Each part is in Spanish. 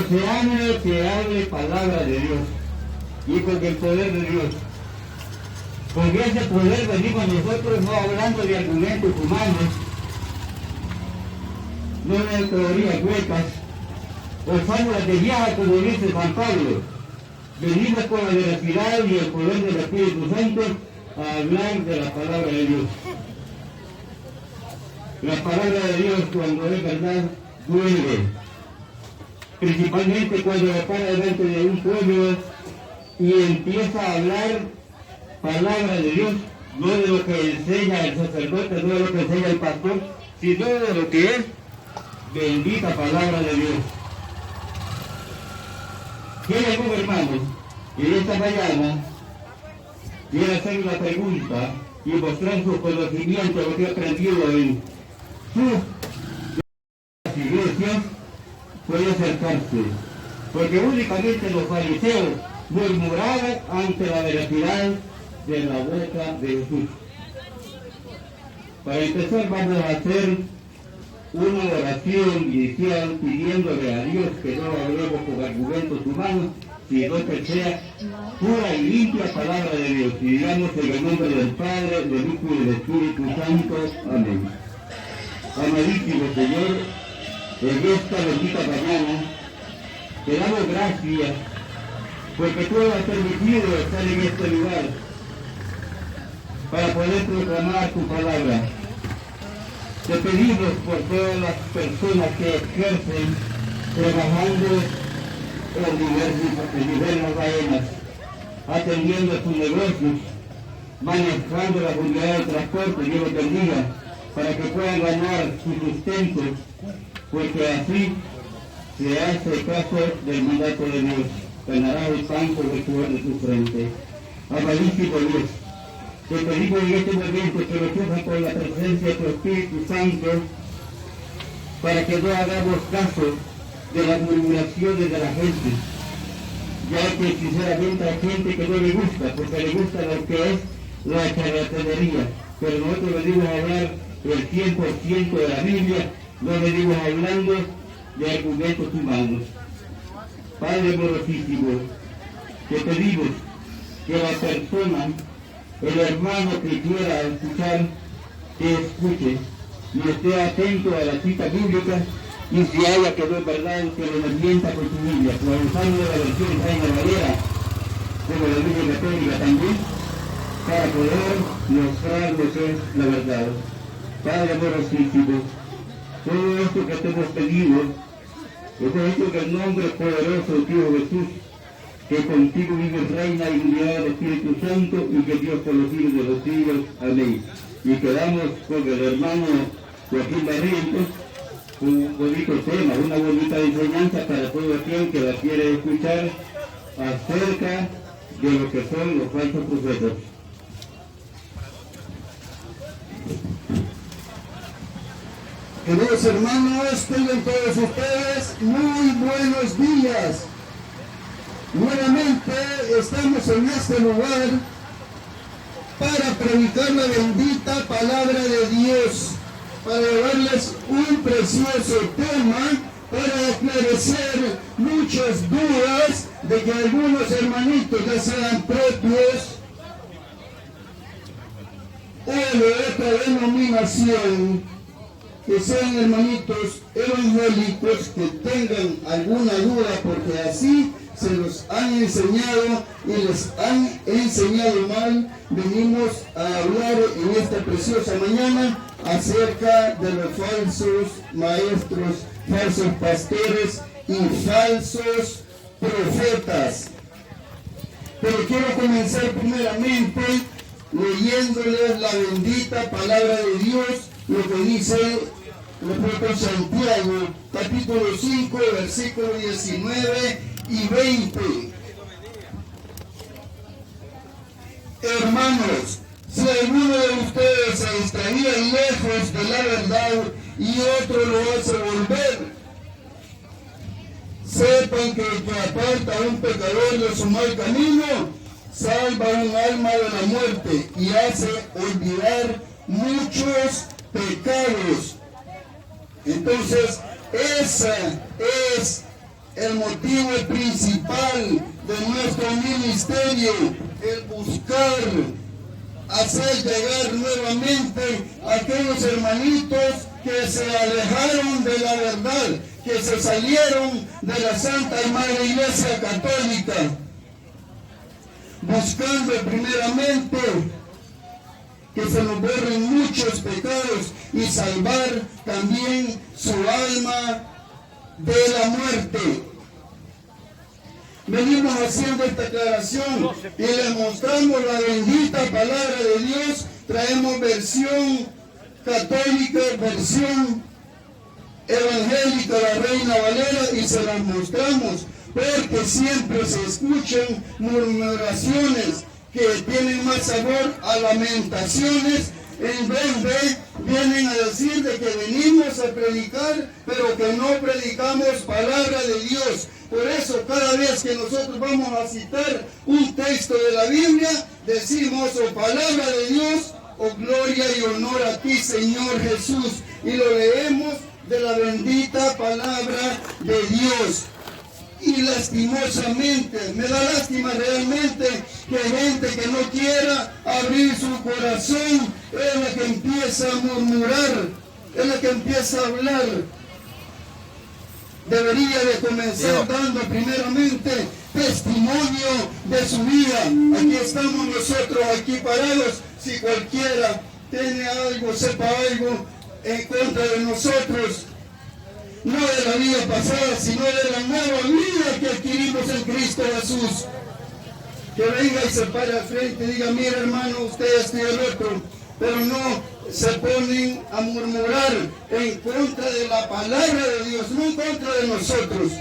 se que hable palabra de Dios y con el poder de Dios. Porque ese poder venimos nosotros no hablando de argumentos humanos, no de teorías huecas o fábulas de viaje, como dice San Pablo. Venimos con la veracidad y el poder del Espíritu Santo a hablar de la palabra de Dios. La palabra de Dios, cuando es verdad, duele. Principalmente cuando se para delante de un pueblo y empieza a hablar palabra de Dios, no de lo que enseña el sacerdote, no de lo que enseña el pastor, sino de lo que es bendita palabra de Dios. ¿Quiere algún hermano en esta mañana quiere hacer una pregunta y mostrar su conocimiento de lo que ha aprendido en sus iglesias? Puede acercarse, porque únicamente los fariseos murmuraban ante la veracidad de la boca de Jesús. Para empezar, vamos a hacer una oración inicial pidiéndole a Dios que no hablemos con argumentos humanos, sino que sea pura y limpia palabra de Dios. Y digamos en el nombre del Padre, del Hijo y del Espíritu Santo. Amén. Amadísimo Señor, en esta bendita mañana te damos gracias porque tú has permitido estar en este lugar para poder proclamar tu palabra. Te pedimos por todas las personas que ejercen trabajando en diversas faenas, atendiendo sus negocios, manejando las unidades de transporte, Dios los bendiga, para que puedan ganar su sustento, porque así se hace caso del mandato de Dios. Ganarás el pan por el poder de tu frente. Amadísimo Dios, te pedimos en este momento que nos cojas con la presencia de tu Espíritu Santo, para que no hagamos caso de las murmuraciones de la gente, ya que sinceramente hay gente que no le gusta, porque le gusta lo que es la charlatanería, pero nosotros venimos a hablar el 100% de la Biblia, no venimos hablando de argumentos humanos. Padre amorosísimo, te pedimos que la persona, el hermano que quiera escuchar, te escuche y esté atento a la cita bíblica, y si haya que no es verdad, que lo desmienta con tu Biblia, usando la versión Reina Valera, como la Biblia católica también, para poder mostrar lo que es la verdad. Padre amorosísimo, todo esto que te hemos pedido, todo esto en el nombre poderoso de Dios Jesús, que contigo vive reina y unidad del Espíritu Santo, y que Dios por los siglos de los siglos. Amén. Y quedamos con el hermano Joaquín Barrientos, un bonito tema, una bonita enseñanza para todo aquel que la quiere escuchar acerca de lo que son los falsos profetas. Queridos hermanos, tengan todos ustedes muy buenos días. Nuevamente estamos en este lugar para predicar la bendita palabra de Dios, para llevarles un precioso tema, para esclarecer muchas dudas de que algunos hermanitos, ya sean propios o de otra denominación, que sean hermanitos evangélicos, que tengan alguna duda, porque así se los han enseñado y les han enseñado mal. Venimos a hablar en esta preciosa mañana acerca de los falsos maestros, falsos pastores y falsos profetas. Pero quiero comenzar primeramente leyéndoles la bendita palabra de Dios, lo que dice el apóstol Santiago, capítulo 5, versículos 19 y 20. Hermanos, si alguno de ustedes se extravía lejos de la verdad y otro lo hace volver, sepan que el que aparta a un pecador de su mal camino, salva un alma de la muerte y hace olvidar muchos pecados. Entonces, esa es el motivo principal de nuestro ministerio, el buscar hacer llegar nuevamente a aquellos hermanitos que se alejaron de la verdad, que se salieron de la Santa y Madre Iglesia Católica, buscando primeramente que se nos borren muchos pecados y salvar también su alma de la muerte. Venimos haciendo esta aclaración y le mostramos la bendita palabra de Dios. Traemos versión católica, versión evangélica, la Reina Valera, y se las mostramos porque siempre se escuchan murmuraciones que tienen más sabor a lamentaciones, en donde vienen a decir de que venimos a predicar, pero que no predicamos palabra de Dios. Por eso cada vez que nosotros vamos a citar un texto de la Biblia, decimos o palabra de Dios o gloria y honor a ti, Señor Jesús. Y lo leemos de la bendita palabra de Dios. Y lastimosamente, me da lástima realmente que gente que no quiera abrir su corazón es la que empieza a murmurar, es la que empieza a hablar. Debería de comenzar dando primeramente testimonio de su vida. Aquí estamos nosotros, aquí parados. Si cualquiera tiene algo, sepa algo en contra de nosotros, no de la vida pasada, sino de la nueva vida que adquirimos en Cristo Jesús. Que venga y se pare al frente y diga: mira, hermano, usted esto y el otro. Pero no se ponen a murmurar en contra de la palabra de Dios, no en contra de nosotros.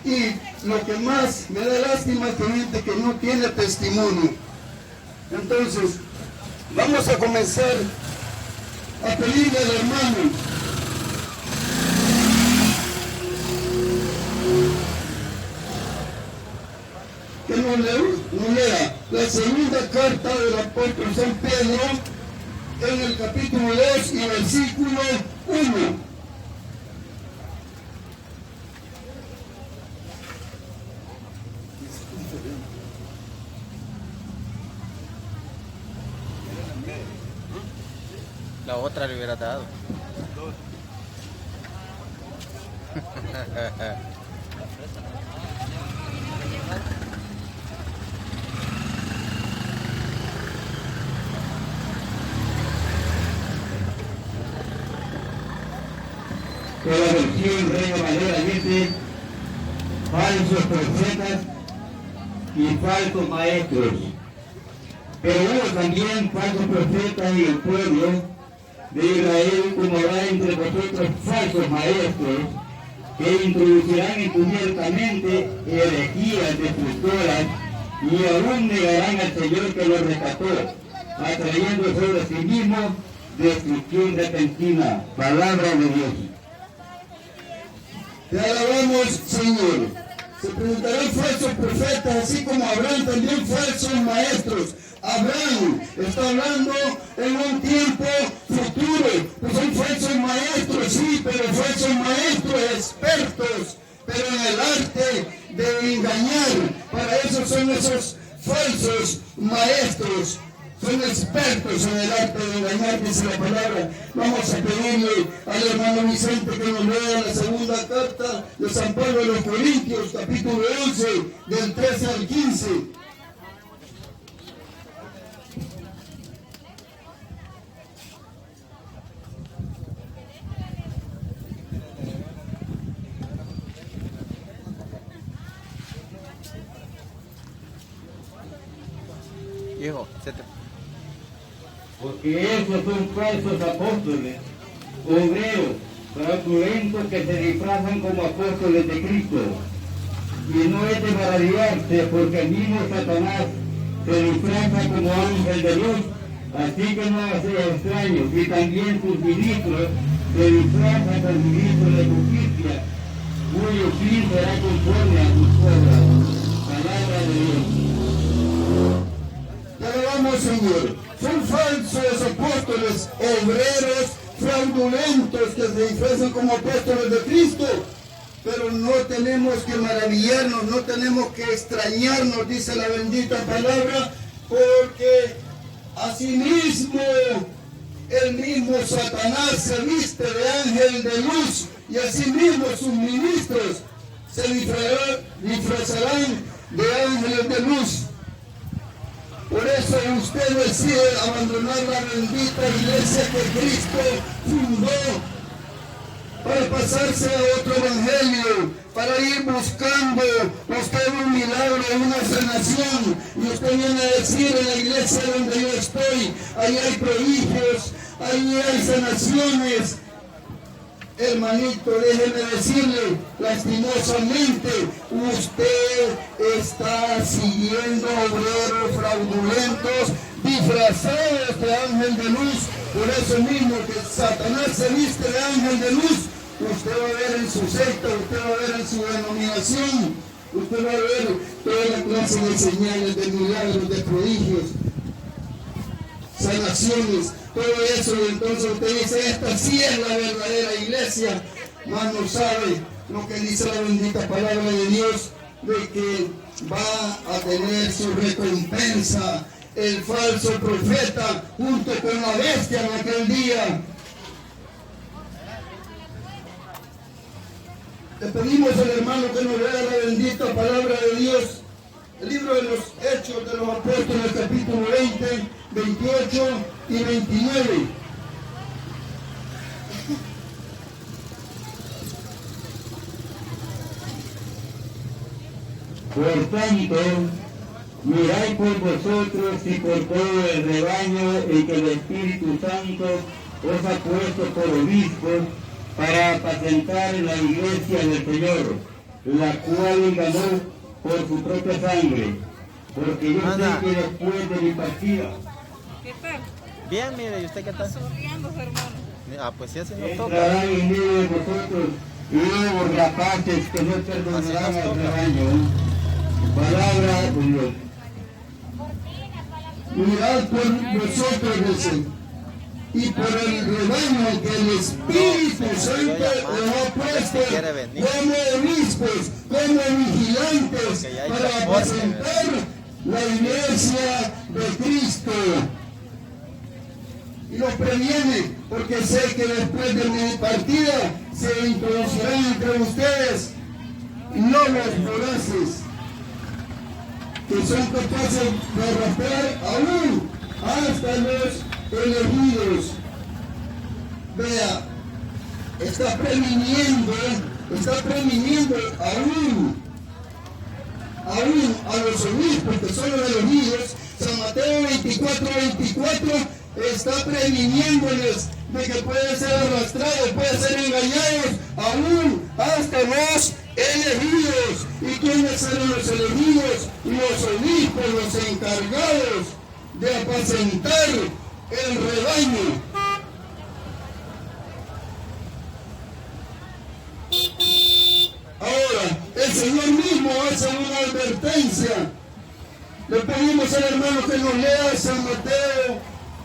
Y lo que más me da lástima es que gente que no tiene testimonio. Entonces, vamos a comenzar a pedirle al hermano que nos lea la segunda carta del apóstol San Pedro en el capítulo 2 y versículo 1. La otra le hubiera dado. Que la versión Reina Valera dice: falsos profetas y falsos maestros. Pero hubo también falsos profetas en el pueblo de Israel, como habrá entre vosotros falsos maestros, que introducirán encubiertamente herejías destructoras y aún negarán al Señor que los rescató, atrayendo sobre sí mismo destrucción repentina. Palabra de Dios. Te alabamos, Señor. Se presentarán falsos profetas, así como habrán también falsos maestros. Abraham está hablando en un tiempo futuro, pues son falsos maestros, sí, pero falsos maestros expertos, pero en el arte de engañar. Para eso son esos falsos maestros. Son expertos en el arte de engañar, dice la palabra. Vamos a pedirle al hermano Vicente que nos lea la segunda carta de San Pablo a los Corintios, capítulo 11, del 13 al 15. Hijo, Porque esos son falsos apóstoles, obreros, fraudulentos que se disfrazan como apóstoles de Cristo. Y no es de maravillarse, porque el mismo Satanás se disfraza como ángel de Dios, así que no sea extraño que también sus ministros se disfrazan como ministros de justicia, cuyo fin será conforme a sus obras. Palabra de Dios. Te alabamos, Señor. Son falsos apóstoles, obreros fraudulentos que se disfrazan como apóstoles de Cristo. Pero no tenemos que maravillarnos, no tenemos que extrañarnos, dice la bendita palabra, porque asimismo el mismo Satanás se viste de ángel de luz y asimismo sus ministros se disfrazarán de ángeles de luz. Por eso usted decide abandonar la bendita iglesia que Cristo fundó para pasarse a otro evangelio, para ir buscando usted un milagro, una sanación. Y usted viene a decir: en la iglesia donde yo estoy, ahí hay prodigios, ahí hay sanaciones. Hermanito, déjeme decirle, lastimosamente, usted está siguiendo obreros fraudulentos, disfrazados de ángel de luz. Por eso mismo que Satanás se viste de ángel de luz, usted va a ver en su secta, usted va a ver en su denominación, usted va a ver toda la clase de señales, de milagros, de prodigios, sanaciones, todo eso. Y entonces usted dice: esta sí es la verdadera iglesia. Mas no sabe lo que dice la bendita palabra de Dios, de que va a tener su recompensa el falso profeta junto con la bestia en aquel día. Le pedimos al hermano que nos lea la bendita palabra de Dios, el libro de los Hechos de los Apóstoles, capítulo 20, 28 y 29. Por tanto, mirad por vosotros y por todo el rebaño en que el Espíritu Santo os ha puesto por obispos para apacentar la iglesia del Señor, la cual ganó por su propia sangre, porque yo sé que después de mi partida, ¿Qué tal? Bien, mire, ¿y usted qué tal? Sonriendo, hermano. Ah, pues sí, así nos toca. entrarán en medio de vosotros nuevos rapaces que no perdonarán al rebaño. Palabra de Dios. Mirad por vosotros, dice, y por el rebaño que el Espíritu Santo os ha puesto como obispos, como vigilantes, para apacentar la iglesia de Cristo. Y los previene, porque sé que después de mi partida se introducirán entre ustedes lobos voraces, que son capaces de arrastrar aún hasta los elegidos. Vea, está previniendo aún a los obispos que son los elegidos. San Mateo 24:24 está previniéndoles de que pueden ser arrastrados, pueden ser engañados aún hasta los elegidos. ¿Y quiénes serán los elegidos? Los obispos, los encargados de apacentar el rebaño. Ahora, el Señor mismo hace una advertencia. Le pedimos al hermano que nos lea San Mateo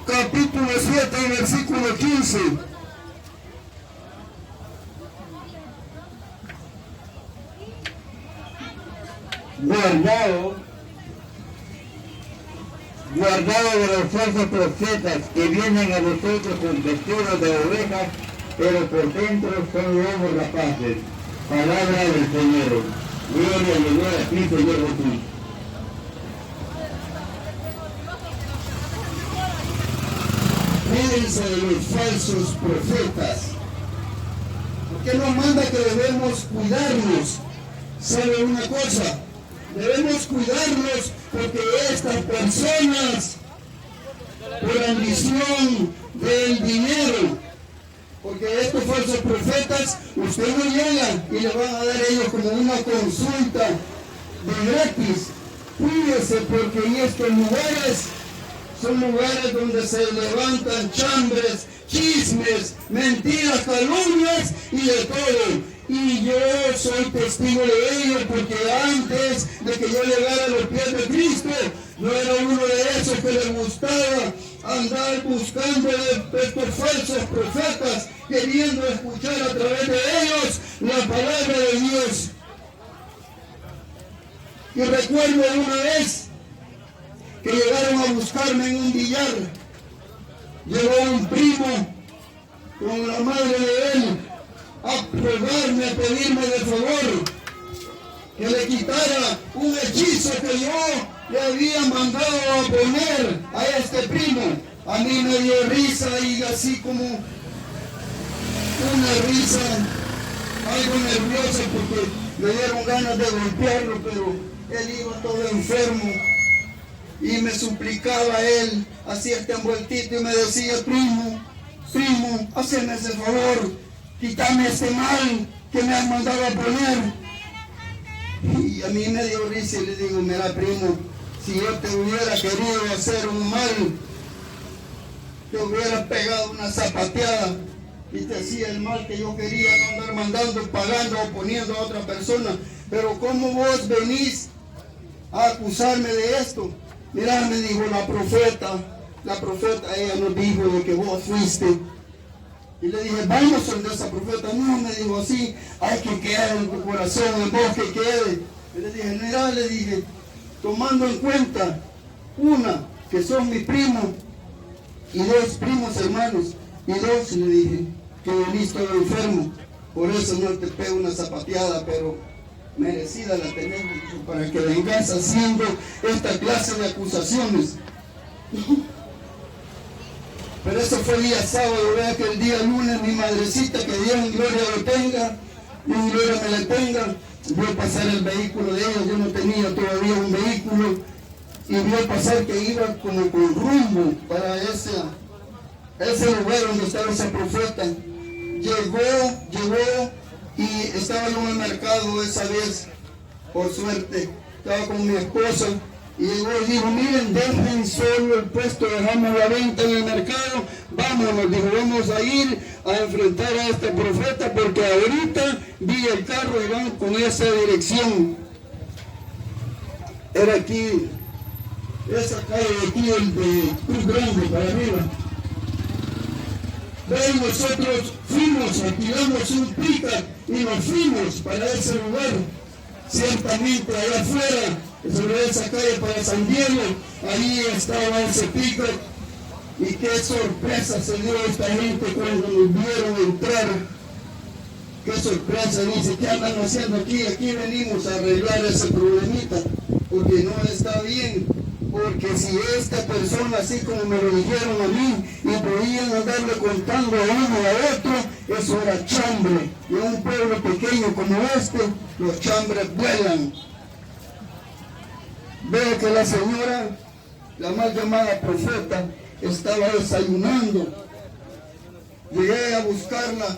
capítulo 7 y versículo 15. Guardado de los falsos profetas que vienen a vosotros con vestidos de ovejas, pero por dentro son lobos rapaces. Palabra del Señor. Gloria y honor a ti, Señor Jesús. Cuídense de los falsos profetas, porque nos manda que debemos cuidarnos. ¿Sabe una cosa? Debemos cuidarnos porque estas personas, por ambición del dinero, porque estos falsos profetas, usted no llega y le van a dar ellos como una consulta de gratis. Cuídese, porque en estos lugares son lugares donde se levantan chambres, chismes, mentiras, calumnias y de todo. Y yo soy testigo de ello, porque antes de que yo llegara a los pies de Cristo, no era uno de esos que le gustaba andar buscando estos falsos profetas, queriendo escuchar a través de ellos la palabra de Dios. Y recuerdo una vez que llegaron a buscarme en un billar. Llegó un primo con la madre de él a rogarme, a pedirme de favor que le quitara un hechizo que yo le había mandado a poner a este primo. A mí me dio risa y así como una risa algo nerviosa porque me dieron ganas de golpearlo, pero él iba todo enfermo y me suplicaba a él, hacía este envueltito y me decía, primo, hazme ese favor, quítame este mal que me han mandado a poner. Y a mí me dio risa y le digo, mira primo, si yo te hubiera querido hacer un mal, te hubiera pegado una zapateada y te hacía el mal que yo quería, no andar mandando, pagando o poniendo a otra persona. Pero ¿cómo vos venís a acusarme de esto? Mirá, me dijo la profeta, ella nos dijo de que vos fuiste. Y le dije, vamos donde esa profeta. No, me dijo así, hay que quedar en tu corazón, en vos que quede. Y le dije, mira, le dije, tomando en cuenta, una, que son mi primo, y dos primos hermanos, y dos, le dije, que venís todo enfermo, por eso no te pego una zapateada, pero merecida la tenés para que vengas haciendo esta clase de acusaciones. Pero eso fue día sábado, vea que el día lunes mi madrecita, que Dios en gloria lo tenga, y en gloria me la tenga, vio pasar el vehículo de ella, yo no tenía todavía un vehículo, y vio pasar que iba como con rumbo para ese lugar donde estaba esa profeta. Llegó y estaba yo en el mercado esa vez, por suerte, estaba con mi esposa, y llegó y dijo, miren, dejen solo el puesto, dejamos la venta en el mercado, vámonos, dijo, vamos a ir a enfrentar a este profeta, porque ahorita vi el carro y van con esa dirección. Era aquí, esa calle de aquí, el de Cruz Grande, para arriba. Ven, nosotros fuimos, alquilamos un pick-up y nos fuimos para ese lugar. Ciertamente allá afuera, sobre esa calle para San Diego, ahí estaba ese pick-up. Y qué sorpresa se dio esta gente cuando nos vieron entrar. Qué sorpresa, dice, ¿qué andan haciendo aquí? Aquí venimos a arreglar ese problemita, porque no está bien. Porque si esta persona, así como me lo dijeron a mí, y podían andarle contando a uno y a otro, eso era chambre. Y en un pueblo pequeño como este, los chambres vuelan. Veo que la señora, la mal llamada profeta, estaba desayunando. Llegué a buscarla.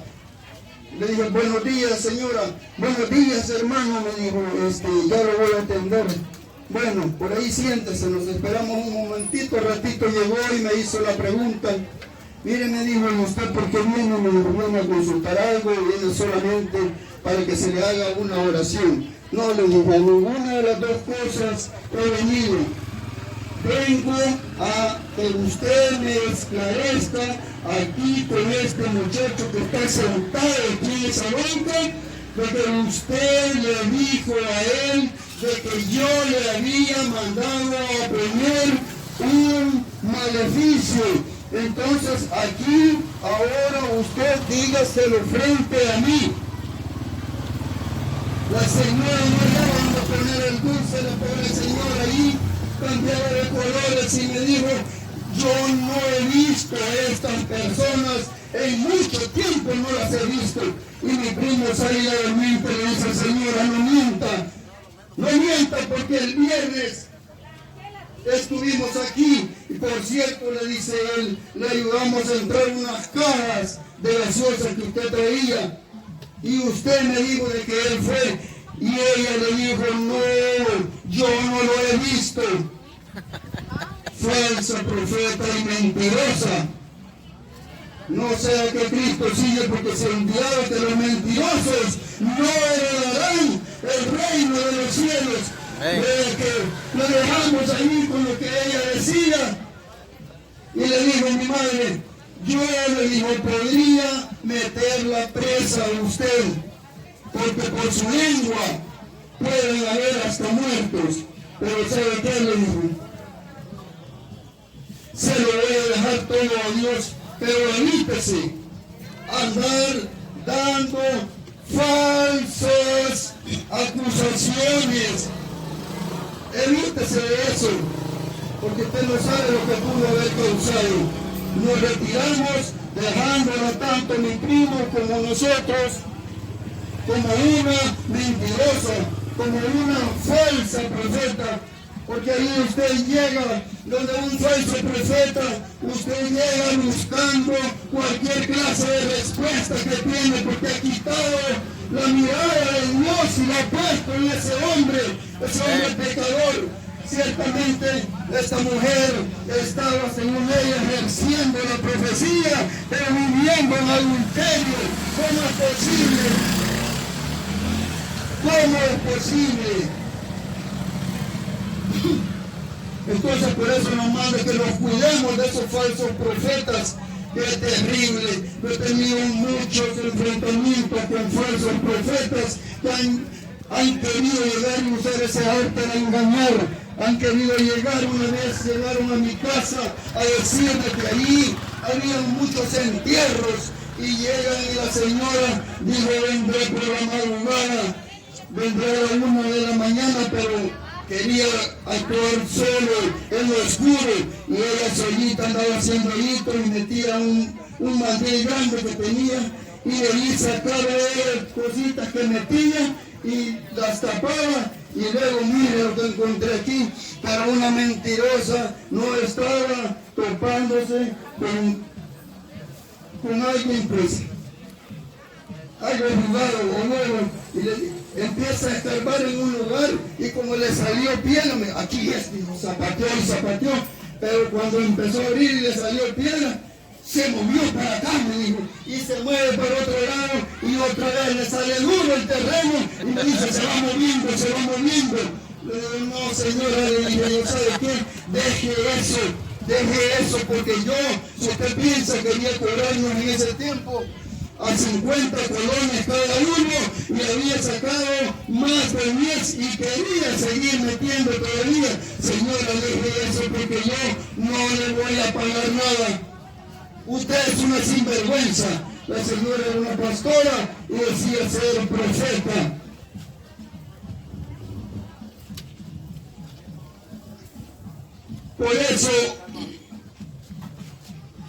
Le dije, buenos días señora, buenos días hermano, me dijo, ya lo voy a atender. Bueno, por ahí siéntese, nos esperamos un momentito, ratito llegó y me hizo la pregunta. Mire, me dijo, ¿usted por qué viene? Me dijo, viene a consultar algo, viene solamente para que se le haga una oración. No, le dije, a ninguna de las dos cosas he venido. Vengo a que usted me esclarezca aquí con este muchacho que está sentado aquí en esa banca, de que usted le dijo a él de que yo le había mandado a poner un maleficio. Entonces aquí, ahora usted dígaselo frente a mí. La señora no le van a poner el dulce, la pobre señora ahí, cambiaba de colores y me dijo, yo no he visto a estas personas, en mucho tiempo no las he visto. Y mi primo salía del mente y le dice, señora, no mienta, porque el viernes estuvimos aquí, y por cierto, le dice él, le ayudamos a entrar unas cajas de gaseosa que usted traía, y usted me dijo de que él fue, y ella le dijo, no, yo no lo he visto. Falsa profeta y mentirosa. No sea que Cristo sigue, porque se enviaba que los mentirosos no heredarán el reino de los cielos. Que lo dejamos ahí con lo que ella decía. Y le dijo mi madre, yo le dijo, podría meterla presa a usted, porque por su lengua pueden haber hasta muertos. Pero ¿sabe qué le dijo? Se lo voy a dejar todo a Dios, pero evípese andar dando falsas acusaciones. Evítese de eso, porque usted no sabe lo que pudo haber causado. Nos retiramos dejándola tanto mi primo como nosotros como una mentirosa, como una falsa profeta. Porque ahí usted llega, donde un falso profeta, usted llega buscando cualquier clase de respuesta que tiene, porque ha quitado la mirada de Dios y la ha puesto en ese hombre pecador. Ciertamente esta mujer estaba, según ella, ejerciendo la profecía, pero viviendo en adulterio. ¿Cómo es posible? ¿Cómo es posible? Entonces por eso nos manda que nos cuidemos de esos falsos profetas, que es terrible. Yo he tenido muchos enfrentamientos con falsos profetas que han querido llegar y usar ese arte de engañar. Han querido llegar, una vez llegaron a mi casa a decirme que allí había muchos entierros, y llegan y la señora dijo: vendré por la madrugada, vendré a la 1 de la mañana, pero quería actuar solo en lo oscuro, y ella solita andaba haciendo hito y metía un mandil grande que tenía, y de ahí sacaba ella cositas que metía y las tapaba, y luego mire lo que encontré aquí. Pero una mentirosa no estaba topándose con alguien, pues algo jugado o nuevo, y le empieza a escarbar en un lugar, y como le salió piedra, aquí es, dijo, zapateó y zapateó, pero cuando empezó a abrir y le salió piedra, se movió para acá, me dijo, y se mueve para otro lado, y otra vez le sale duro el terreno, y me dice: se va moviendo, se va moviendo. Le digo: no, señora, le dije, ¿sabe qué? Deje eso, porque yo, si usted piensa que quería cobrarnos en ese tiempo a 50 colones cada uno, y había sacado más de 10 y quería seguir metiendo todavía. Señora, deje eso, porque yo no le voy a pagar nada. Usted es una sinvergüenza. La señora era una pastora y decía ser profeta. Por eso,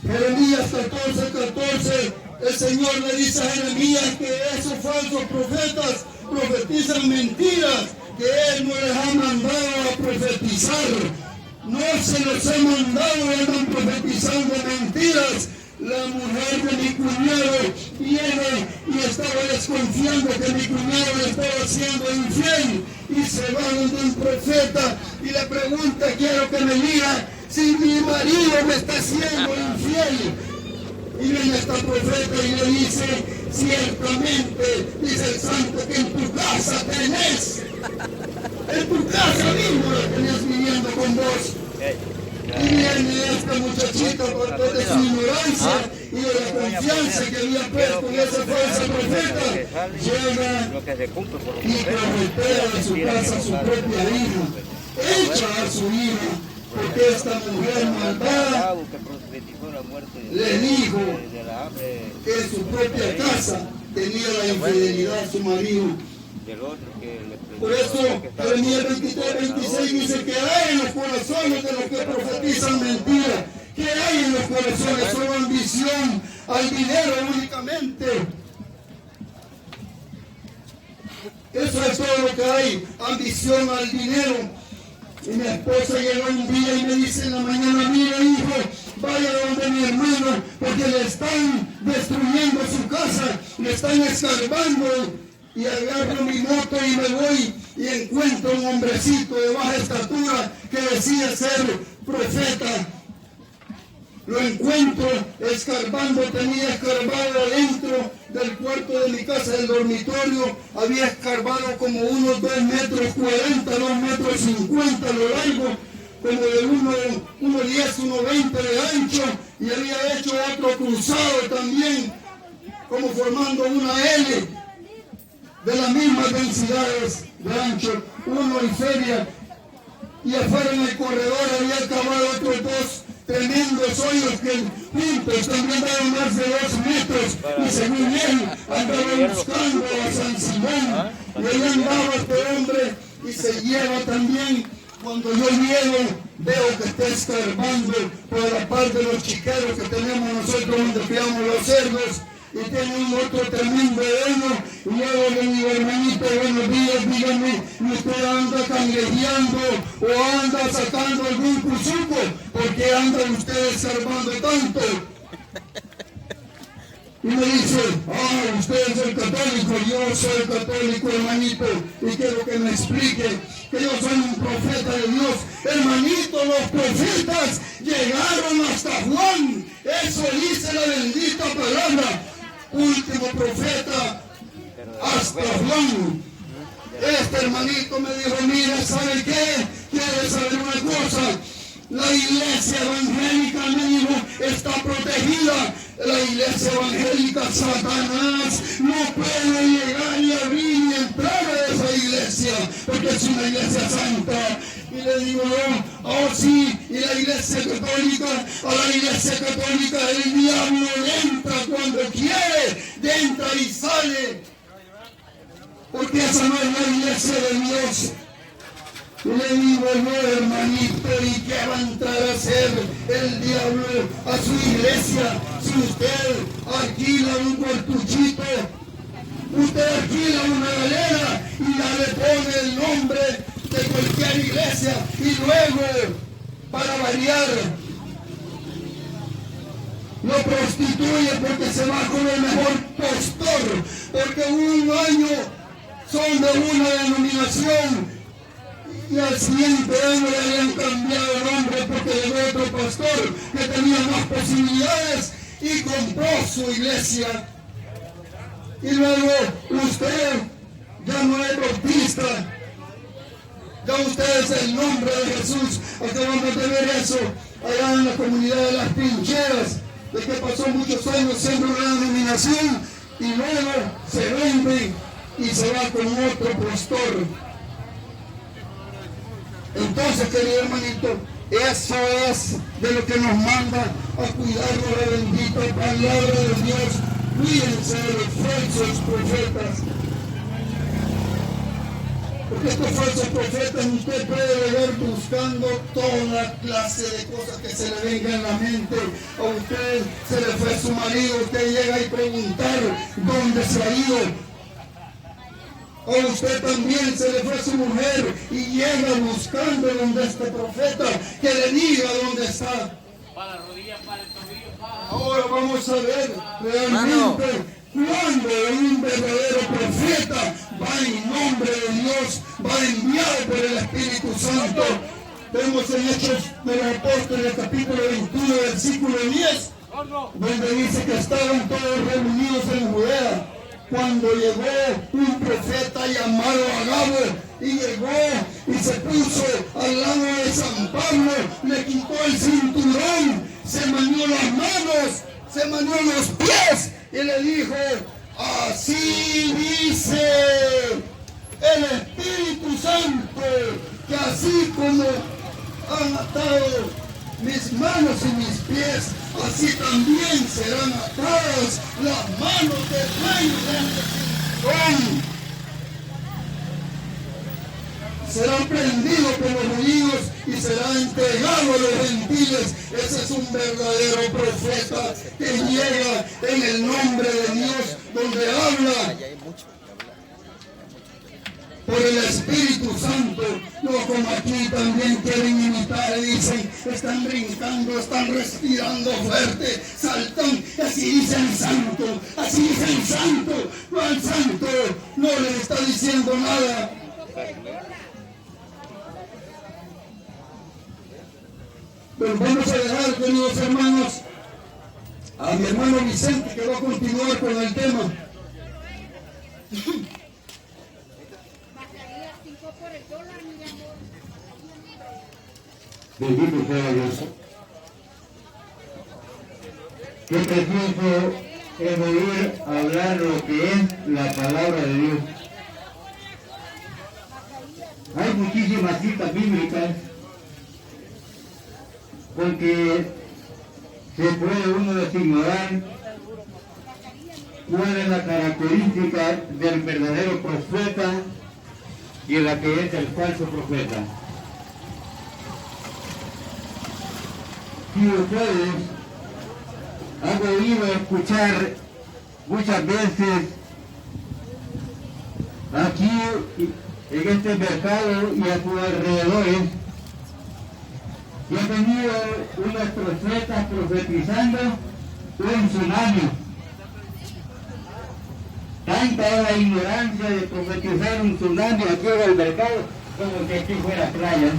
Jeremías 14:14, el Señor le dice a Jeremías que esos falsos profetas profetizan mentiras, que Él no les ha mandado a profetizar. No se los he mandado y andan profetizando mentiras. La mujer de mi cuñado viene y estaba desconfiando que mi cuñado le estaba siendo infiel, y se va donde un profeta y le pregunta: quiero que me diga si mi marido me está siendo infiel. Y viene esta profeta y le dice: ciertamente, dice el santo, que en tu casa tenés, en tu casa mismo la tenías viviendo con vos. Y viene esta muchachita, por toda de su ignorancia y de la confianza que había puesto en esa falsa profeta, llega y corretea de su casa a su propia hija, echa a su hija, porque esta mujer malvada le dijo que en su propia casa tenía la infidelidad de su marido. Por eso Jeremías 23:26 dice que hay en los corazones de los que profetizan mentiras, que hay en los corazones solo ambición al dinero únicamente. Eso es todo lo que hay, ambición al dinero. Y mi esposa llegó un día y me dice en la mañana: mira, hijo, vaya donde mi hermano, porque le están destruyendo su casa, le están escarbando. Y agarro mi moto y me voy y encuentro un hombrecito de baja estatura que decía ser profeta. Lo encuentro escarbando, tenía escarbado adentro del cuarto de mi casa, del dormitorio, había escarbado como unos 2 metros 40, 2 metros 50 a lo largo, como de 1,10, 1,20 de ancho, y había hecho otro cruzado también, como formando una L. de las mismas densidades de ancho, uno y feria, y afuera en el corredor había cavado otros dos tremendos hoyos que juntos también daban más de 2 metros, y según él andaba buscando a San Simón, y ahí andaba este hombre, y se lleva también. Cuando yo llego, veo que está escarbando por la parte de los chiqueros que tenemos nosotros donde criamos los cerdos, y tiene un otro tremendo hoyo, y luego le digo, hermanito, buenos días, dígame, ¿usted anda cangrejeando o anda sacando algún cuzuco? ¿Por qué andan ustedes escarbando tanto? Y me dice, usted es el católico, yo soy católico, hermanito, y quiero que me explique que yo soy un profeta de Dios. Hermanito, los profetas llegaron hasta Juan, eso dice la bendita palabra, último profeta hasta Juan. Este hermanito me dijo, mira, ¿sabe qué? ¿Quiere saber una cosa? La iglesia evangélica, me dijo, está protegida. La iglesia evangélica, Satanás no puede llegar y abrir y entrar a esa iglesia, porque es una iglesia santa. Y le digo yo, sí, y la iglesia católica, a la iglesia católica el diablo entra cuando quiere, entra y sale, porque esa no es la iglesia de Dios. Y le digo yo, hermanito, ¿y qué va a entrar a hacer el diablo a su iglesia? Si usted alquila un cuartuchito, usted alquila una galera y ya le pone el nombre de cualquier iglesia, y luego, para variar, lo prostituye porque se va con el mejor pastor, porque un año son de una denominación, y al siguiente año le habían cambiado el nombre porque llegó otro pastor que tenía más posibilidades y compró su iglesia. Y luego usted ya no es bautista, ya usted es el nombre de Jesús. Acabamos de ver eso allá en la comunidad de Las Pincheras, de que pasó muchos años siendo una denominación y luego se vende y se va con otro pastor. Entonces, querido hermanito, eso es de lo que nos manda a cuidarnos la bendita palabra de Dios. Cuídense de los falsos profetas. Porque estos falsos profetas usted puede llegar buscando toda clase de cosas que se le venga en la mente. A usted se le fue su marido, usted llega y preguntar dónde se ha ido. O usted también se le fue su mujer y llega buscando donde este profeta que le diga dónde está. Para la rodilla, para el tobillo, Ahora vamos a ver realmente cuando un verdadero profeta va en nombre de Dios, va enviado por el Espíritu Santo. Vemos en Hechos de los Apóstoles, capítulo 21, versículo 10, donde dice que estaban todos reunidos en Judea, cuando llegó un profeta llamado Agabo, y llegó y se puso al lado de San Pablo, le quitó el cinturón, se manió las manos, se manió los pies y le dijo, así dice el Espíritu Santo, que así como han atado mis manos y mis pies, así también serán atadas las manos del dueño del cinturón. Será prendido por los judíos y será entregado a los gentiles. Ese es un verdadero profeta que llega en el nombre de Dios, donde habla por el Espíritu Santo. No como aquí también quieren imitar y dicen, están brincando, están respirando fuerte, saltan, así dicen santo, así dicen santo. ¿Cuál santo? No les está diciendo nada. Pero vamos a dejar, queridos hermanos, a mi hermano Vicente, que va a continuar con el tema. Bendito sea Dios. Qué preciso es oír hablar lo que es la palabra de Dios. hay muchísimas citas bíblicas porque se puede uno designar cuál es la característica del verdadero profeta y la que es el falso profeta. Si ustedes han oído escuchar muchas veces aquí en este mercado y a sus alrededores, y han venido unos profetas profetizando un tsunami. Tanta es la ignorancia de profetizar un tsunami aquí en el mercado como que aquí fuera playa.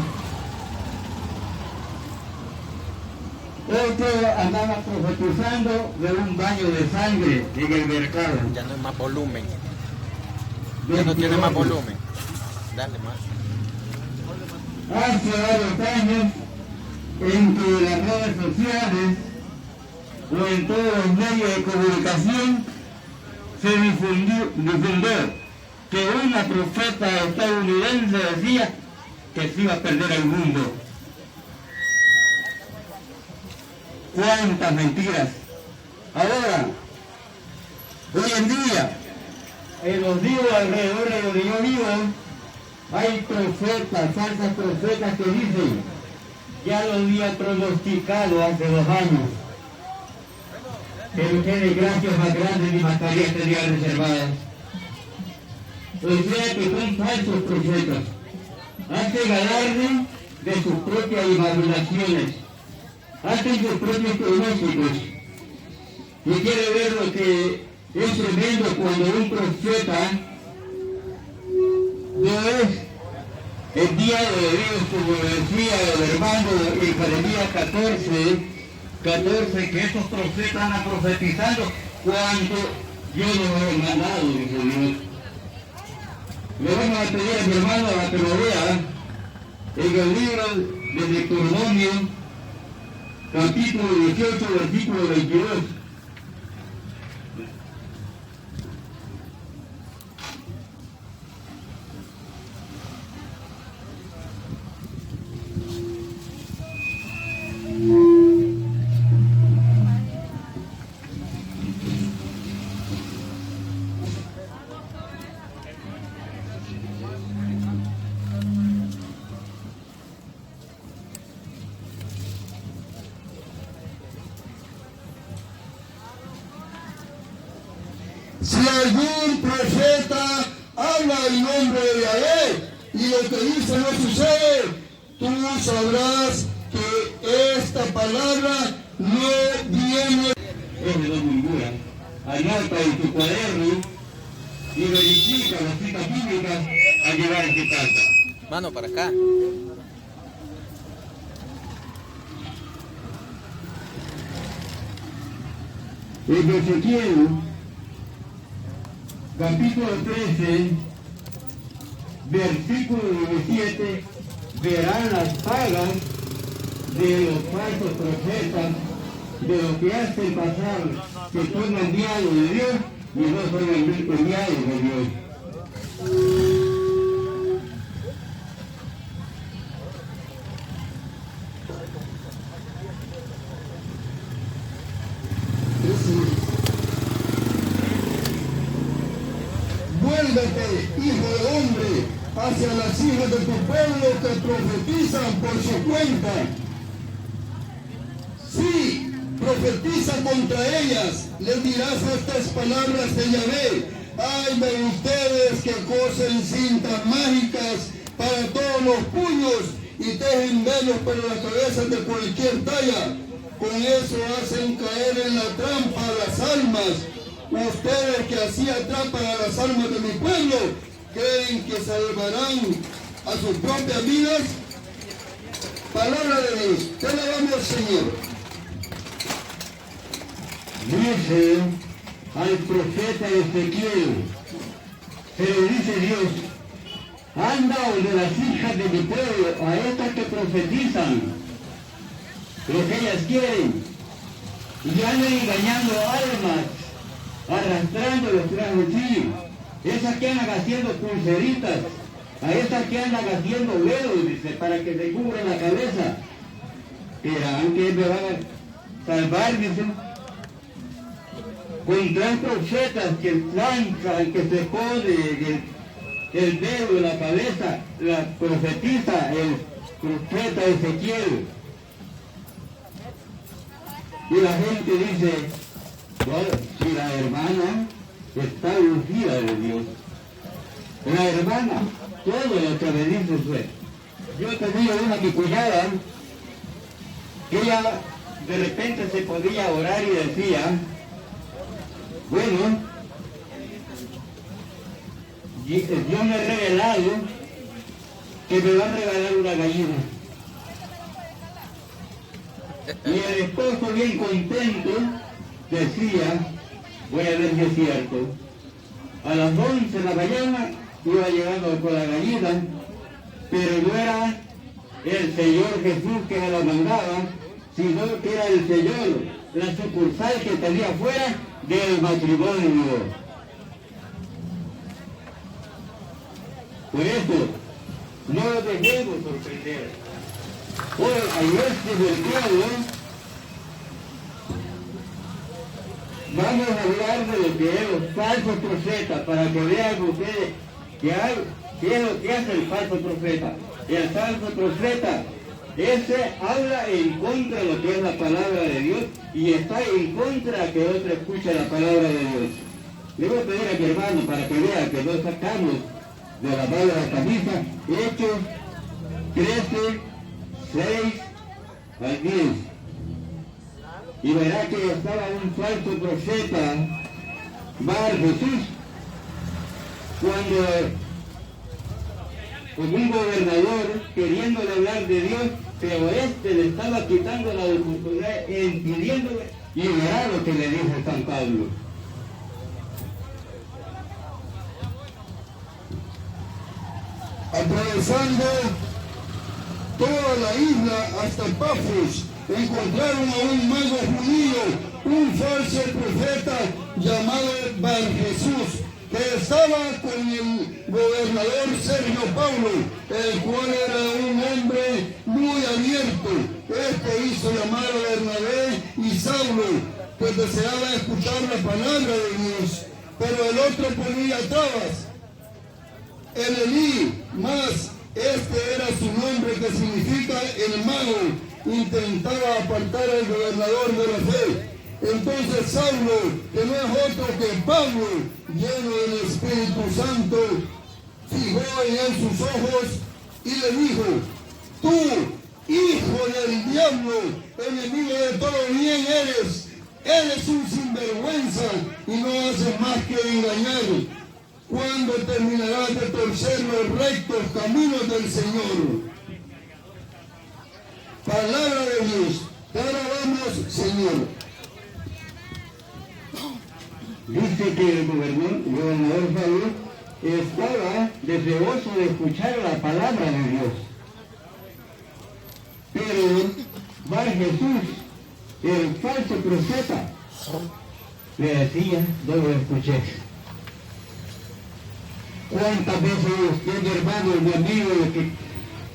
Otro andaba profetizando de un baño de sangre en el mercado. Ya no hay más volumen. Ya no tiene más volumen. Dale más. Hace varios años en que las redes sociales o en todos los medios de comunicación se difundió que una profeta estadounidense decía que se iba a perder el mundo. ¡Cuántas mentiras! Ahora, hoy en día, en los días alrededor de donde yo vivo, hay profetas, falsas profetas que dicen, ya lo había pronosticado hace 2 años, que ustedes gracias más grandes y mascarillas tendrían reservadas. O sea que son falsos profetas. Hacen alarde de sus propias imaginaciones, hacen sus propios pronósticos. Y quiere ver lo que es tremendo cuando un profeta no es el día de Dios, como decía el hermano en Jeremías 14, que estos profetas andan profetizando cuando yo los he mandado, dice Dios. Le vamos a pedir a mi hermano a que lo vea en el libro de Deuteronomio, capítulo 18, versículo 22. Si algún profeta habla en nombre de Yahvé y lo que dice no sucede, tú sabrás que esta palabra no viene. Es de Don Mingura. Anota en tu cuaderno y verifica las citas bíblicas al llegar a tu casa. Mano, para acá. En Ezequiel, capítulo 13, versículo 17, verán las pagas de los falsos profetas, de los que hacen pasar que son enviados de Dios y no son enviados de Dios. Vuélvete, hijo de hombre, hacia las hijas de tu pueblo que profetizan por su cuenta. Sí, profetiza contra ellas, les dirás estas palabras de Yahvé. Ay de ustedes que cosen cintas mágicas para todos los puños y tejen velos para las cabezas de cualquier talla. Con eso hacen caer en la trampa a las almas. Ustedes que así atrapan a las almas de mi pueblo, ¿creen que salvarán a sus propias vidas? Palabra de Dios, te alabamos, Señor. Dice al profeta Ezequiel, se le dice Dios, anda de las hijas de mi pueblo, a estas que profetizan lo que ellas quieren, y andan engañando almas, arrastrándolos tras el sí, esas que andan haciendo pulseritas a esas que andan haciendo velos, dice, para que se cubran la cabeza. ¿Creerán que me van a salvar, dice? Con tres profetas que trancan, que se pone el dedo en la cabeza, la profetiza, el profeta Ezequiel. Y la gente dice, bueno, si la hermana está ungida de Dios. La hermana, todo lo que me dice fue. Yo tenía una mi cuñada, que ella de repente se podía orar y decía, bueno, Dios me ha revelado que me va a regalar una gallina. Y el esposo bien contento decía, voy a ver si es cierto. A las 11 de la mañana iba llegando con la gallina, pero no era el Señor Jesús que me la mandaba, sino que era el Señor, la sucursal que tenía fuera del matrimonio. Por eso, no nos dejemos sorprender. Hoy, al oeste del pueblo, vamos a hablar de lo que es los falsos profetas, para que vean ustedes qué es lo que hace el falso profeta. El falso profeta, ese habla en contra de lo que es la palabra de Dios y está en contra que otro escuche la palabra de Dios. Le voy a pedir a mi hermano para que vea que no sacamos de la mano de la camisa, Hechos 13, 6 al 10. Y verá que estaba un falso profeta, Bar Jesús, cuando un gobernador queriéndole hablar de Dios, pero le estaba quitando la oportunidad, impidiéndole, y verá lo que le dijo San Pablo. Atravesando toda la isla hasta Pafos, encontraron a un mago judío, un falso profeta llamado Bar Jesús, que estaba con el gobernador Sergio Paulo, el cual era un hombre muy abierto. Este hizo llamar a Bernabé y Saulo, pues deseaba escuchar la palabra de Dios, pero el otro ponía trabas. Elí, más este era su nombre, que significa el mago, intentaba apartar al gobernador de la fe. Entonces Saulo, que no es otro que Pablo, lleno del Espíritu Santo, fijó en él sus ojos y le dijo, tú, hijo del diablo, enemigo de todo bien eres un sinvergüenza y no haces más que engañar. ¿Cuándo terminarás de torcer los rectos caminos del Señor? Palabra de Dios. Te alabamos, Señor. Dice que el gobernador Saulo estaba deseoso de escuchar la palabra de Dios. Pero Bar Jesús, el falso profeta, le decía, no lo escuché. ¿Cuántas veces usted, mi hermano, mi amigo,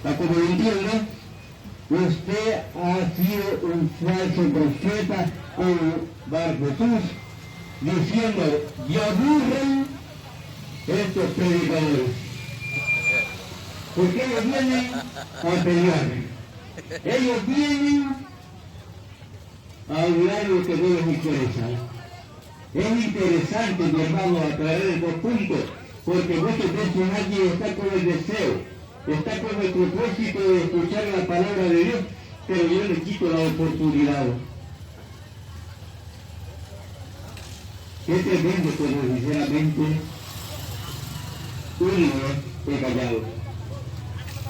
como lo entienda, usted ha sido un falso profeta o Bar Jesús, diciendo, y aburren estos predicadores? Porque ellos vienen a pelear. Ellos vienen a hablar lo que no les interesa. Es interesante, mi hermano, aclarar estos puntos, porque muchas veces alguien está con el deseo, está con el propósito de escuchar la palabra de Dios, pero yo le quito la oportunidad. Qué tremendo cuando sinceramente uno es callado.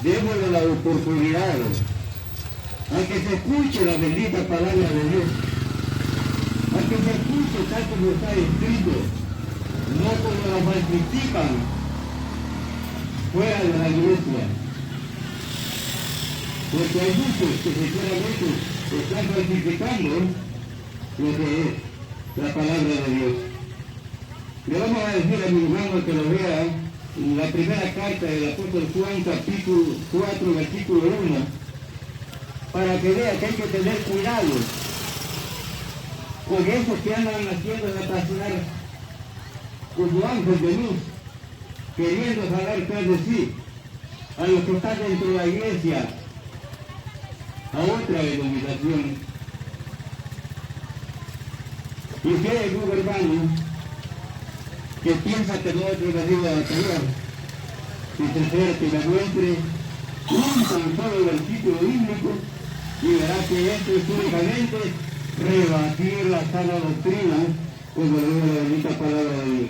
Démosle la oportunidad a que se escuche la bendita palabra de Dios, a que se escuche tal como está escrito, no como la falsifican fuera de la iglesia. Porque hay muchos que sinceramente están falsificando lo que es la palabra de Dios. Le vamos a decir a mi hermano que lo vea la primera carta del apóstol Juan, capítulo 4, versículo 1, para que vea que hay que tener cuidado con esos que andan haciendo de apasionar como ángeles de luz, queriendo jalar tras de sí a los que están dentro de la iglesia, a otra denominación. Y si hay algún hermano que piensa que nosotros venimos a batallar, y se acerque y me muestre un tan solo versículo bíblico, y verá que esto es únicamente rebatir la sana doctrina, como lo dice la bendita palabra de Dios.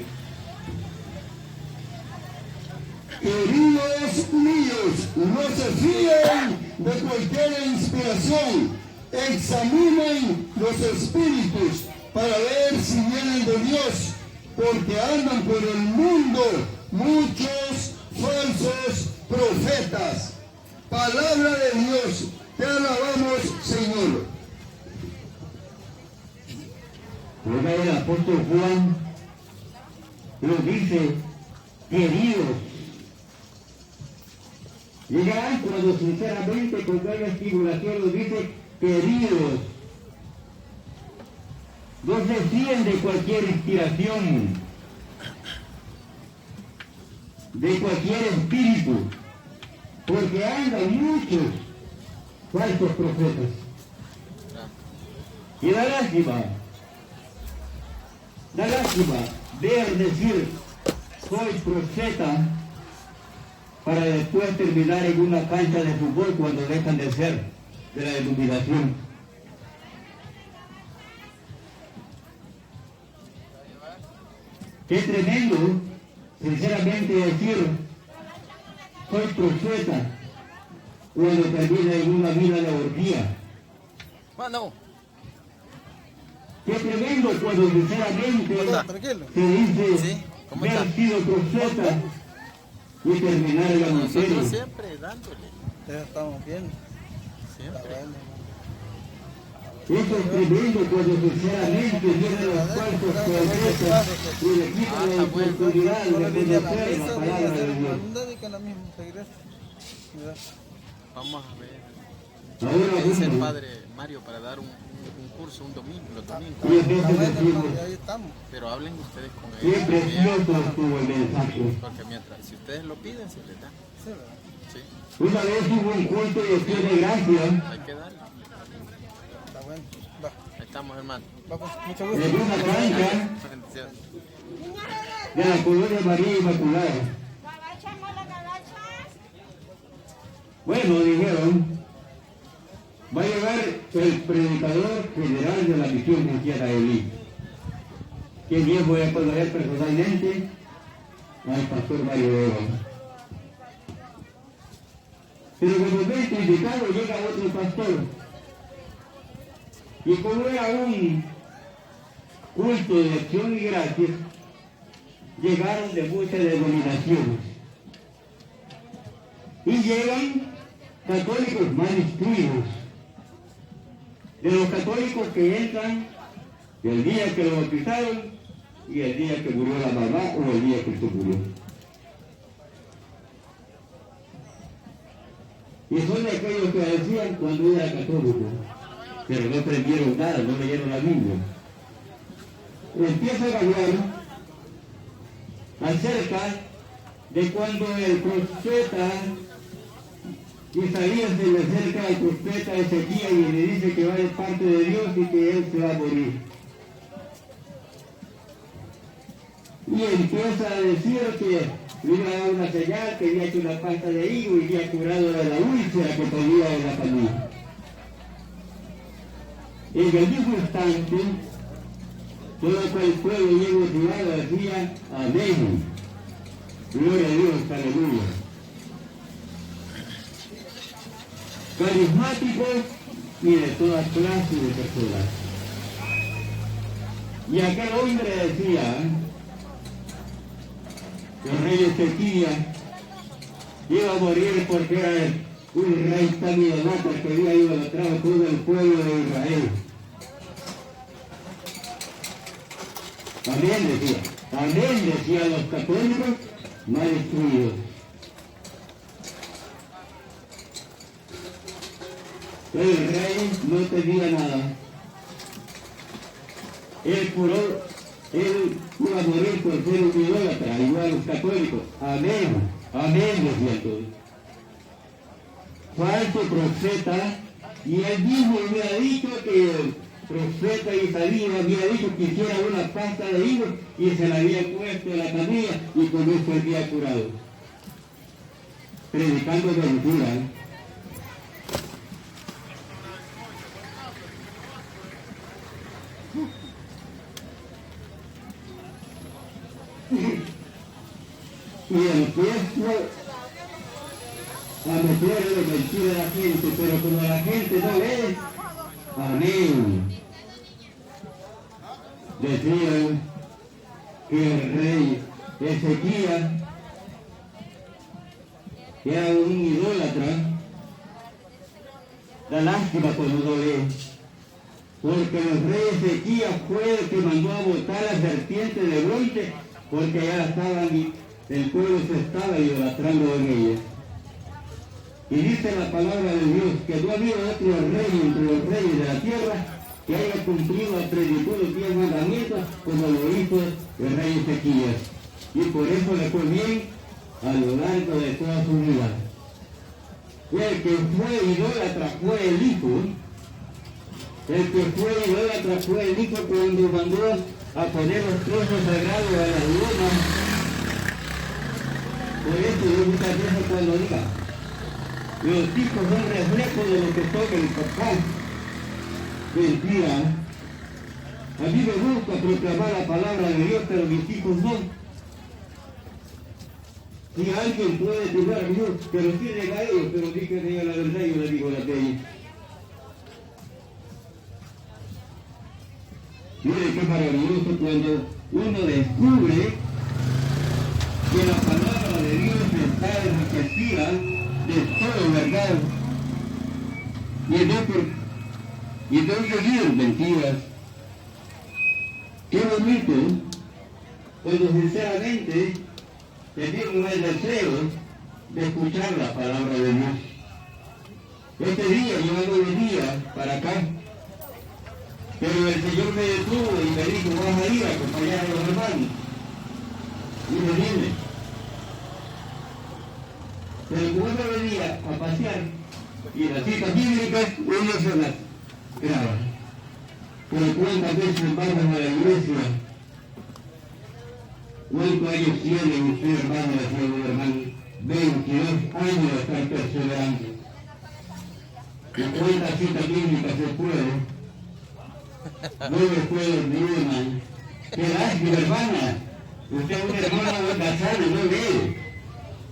Queridos míos, no se fíen de cualquier inspiración, examinen los espíritus para ver si vienen de Dios, porque andan por el mundo muchos falsos profetas. Palabra de Dios, te alabamos, Señor. Oiga, el apóstol Juan lo dice, queridos. Llegarán cuando sinceramente con toda estimulación lo dice, queridos. No se fíen de cualquier inspiración, de cualquier espíritu, porque andan muchos falsos profetas. Y da lástima ver decir, soy profeta, para después terminar en una cancha de fútbol cuando dejan de ser de la iluminación. Qué tremendo, sinceramente, decir, soy profeta, cuando termina en una vida de orgía. Mano, Qué tremendo cuando sinceramente se dice, ¿sí? ¿Cómo haber está? sido profeta y terminar en la nosotros miseria. siempre dándole. Ya estamos bien. Siempre. Eso es tremendo cuando sinceramente vienen los falsos profetas y le quitan la oportunidad de conocer la palabra de Dios. Vamos a ver. Ahora ¿Qué dice el mismo, padre Mario para dar un curso un domingo, los domingos? y entonces decimos, Ahí estamos. Pero hablen ustedes con qué él. precioso estuvo el mensaje. Porque mientras, si ustedes lo piden, se les da. Sí, ¿verdad? Sí, Una vez hubo un culto de acción de gracia hay que darle. Está bueno. Va, Ahí estamos, hermano. va pues, mucho en gusto. una cancha Bendiciones. de la colonia María Inmaculada. Bueno, dijeron, va a llegar el predicador general de la misión cristiana de Elí. Que bien voy a conocer personalmente al pastor Mario Eva. Pero en el momento indicado llega otro pastor. Y como era un culto de acción y gracias, llegaron de muchas denominaciones. Y llegan católicos mal instruidos. De los católicos que entran el día que lo bautizaron y el día que murió la mamá o el día que Cristo murió. Y son de aquellos que decían cuando era católico, pero no aprendieron nada, no leyeron la Biblia. Empiezan a hablar acerca de cuando el profeta Isaías se le acerca al profeta Ezequiel y le dice que va de parte de Dios y que él se va a morir. Y empieza a decir que le iba a dar una señal, que había hecho una pasta de higo y había curado de la úlcera que tenía en la panilla. En el mismo instante, todo el pueblo bien motivado decía, amén. Gloria a Dios, aleluya. Carismáticos y de todas clases de personas. Y aquel hombre decía, que el rey Ezequías iba a morir porque era un rey tan idolatra que había idolatrado todo el pueblo de Israel. Amén, decía. Amén, decían los católicos, mal instruidos. Pero el rey no tenía nada. Él iba a morir por ser un idólatra, igual a los católicos. Amén, amén, decía todos. Falso profeta, y él mismo hubiera dicho que el profeta Isaías había dicho que hiciera una pasta de higos y se la había puesto en la camilla y con eso él había curado. Predicando mentira. Y empiezo a meterle mentira a la gente, pero como la gente no lee, amén. Decían que el rey Ezequías era un idólatra. Da lástima cuando no lee, porque el rey Ezequías fue el que mandó a botar a la serpiente de bronce, porque ya el pueblo se estaba idolatrando en ella. Y dice la palabra de Dios que no había otro rey entre los reyes de la tierra que haya cumplido a plenitud los 10 mandamientos como lo hizo el rey Ezequías. Y por eso le fue bien a lo largo de toda su vida. Y el que fue idólatra fue el hijo. El que fue idólatra fue el hijo cuando mandó a poner los trozos sagrados a la luna. Por eso yo muchas veces cuando diga, los hijos son reflejos de lo que toca el papá. Mentira. A mí me gusta proclamar la palabra de Dios, pero mis hijos no. Si alguien puede decir a Dios, pero sí llega a ellos, pero sí que diga la verdad, yo le digo la de ellos. Mire qué maravilloso cuando uno descubre que la palabra de Dios está enriquecida de todo verdad y no seguir mentiras. Qué bonito cuando sinceramente tenemos el deseo de escuchar la palabra de Dios. Este día yo venía para acá, pero el Señor me detuvo y me dijo, vas a ir a acompañar a los hermanos. Y me vine. Pero como uno venía a pasear, y las citas bíblicas, uno se las graba. Pero cuántas veces vamos a la iglesia, cuántos años tienen usted, hermano, y hermano, 22 años de estar perseverando. ¿Y cuántas citas bíblicas se puede? No me puedo ni una. Qué lástima, hermana. Usted es una hermana casada y no lee.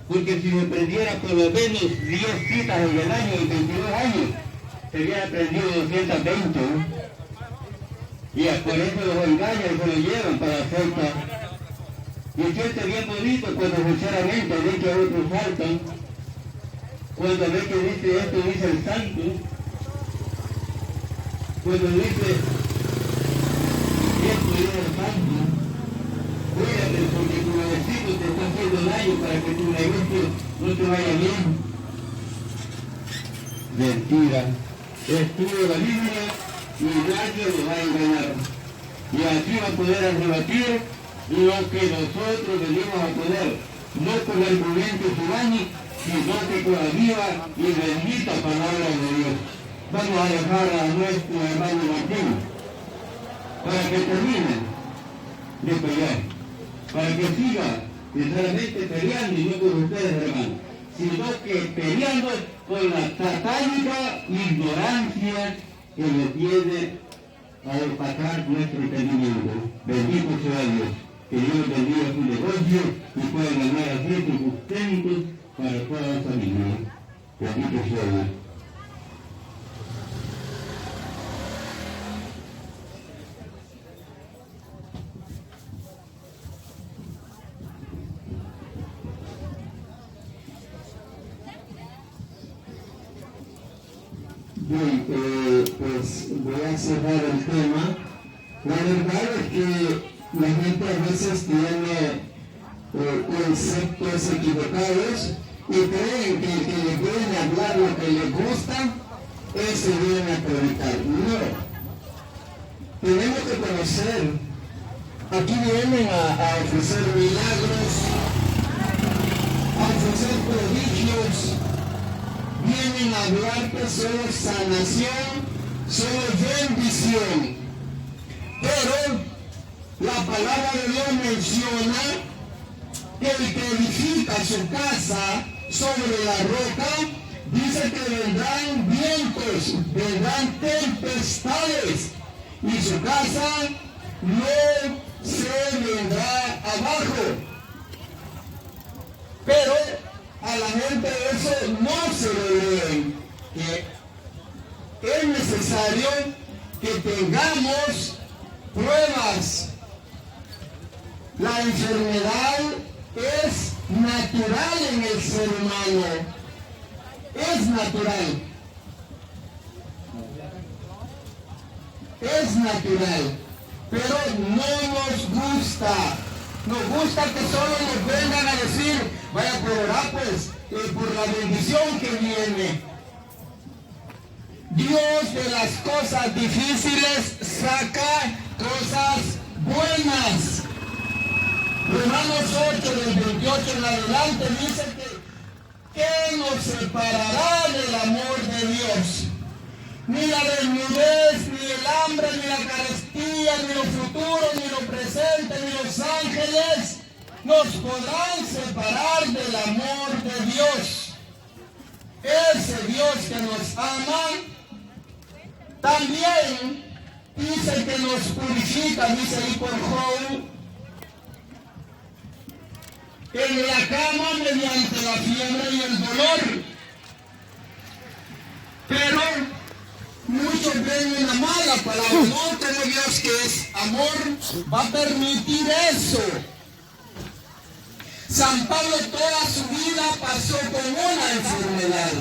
Porque si me aprendiera por lo menos 10 citas en el año, en 22 años, se hubiera aprendido 220. Y por eso los engañan y se lo llevan para la secta. Y siente bien bonito cuando sinceramente ve que otros faltan. Cuando ve que dice esto, dice el santo. Cuando dice esto, dice el santo. Cuídate porque tu vecino te está haciendo daño para que tu negocio no te vaya bien. Mentira. Estudia la Biblia y nadie lo va a engañar. Y así va a poder rebatir lo que nosotros venimos a poder, no con argumentos humanos, sino que con la viva y bendita palabra de Dios. Vamos a dejar a nuestro hermano Martín para que termine de pelear, para que siga sinceramente peleando y no con ustedes, hermanos, sino que peleando con la satánica ignorancia que le tiene a opacar nuestro entendimiento. Bendito sea Dios. Que Dios bendiga su negocio y pueda ganar así su sustento para toda la familia. Bendito sea Dios. Bien, pues voy a cerrar el tema. La verdad es que la gente a veces tiene conceptos equivocados y creen que el que le viene a hablar lo que le gusta, ese viene a predicar. No. Tenemos que conocer. Aquí vienen a ofrecer milagros, a ofrecer prodigios, vienen a hablarte solo sanación, solo bendición. Pero la palabra de Dios menciona que el que edifica su casa sobre la roca, dice que vendrán vientos, vendrán tempestades, y su casa no se vendrá abajo. Pero a la gente eso no se lo leen, que es necesario que tengamos pruebas. La enfermedad es natural en el ser humano, es natural. Es natural, pero no nos gusta. Nos gusta que solo nos vengan a decir, vaya por orar pues, por la bendición que viene. Dios de las cosas difíciles saca cosas buenas. Romanos 8 del 28 en adelante dice que ¿qué nos separará del amor de Dios? Ni la desnudez, ni el hambre, ni la carestía, ni lo futuro, ni lo presente, ni los ángeles nos podrán separar del amor de Dios. Ese Dios que nos ama también dice que nos purifica, dice ahí por Job, en la cama mediante la fiebre y el dolor. Pero muchos ven una mala palabra, no como Dios que es amor va a permitir eso. San Pablo toda su vida pasó con una enfermedad.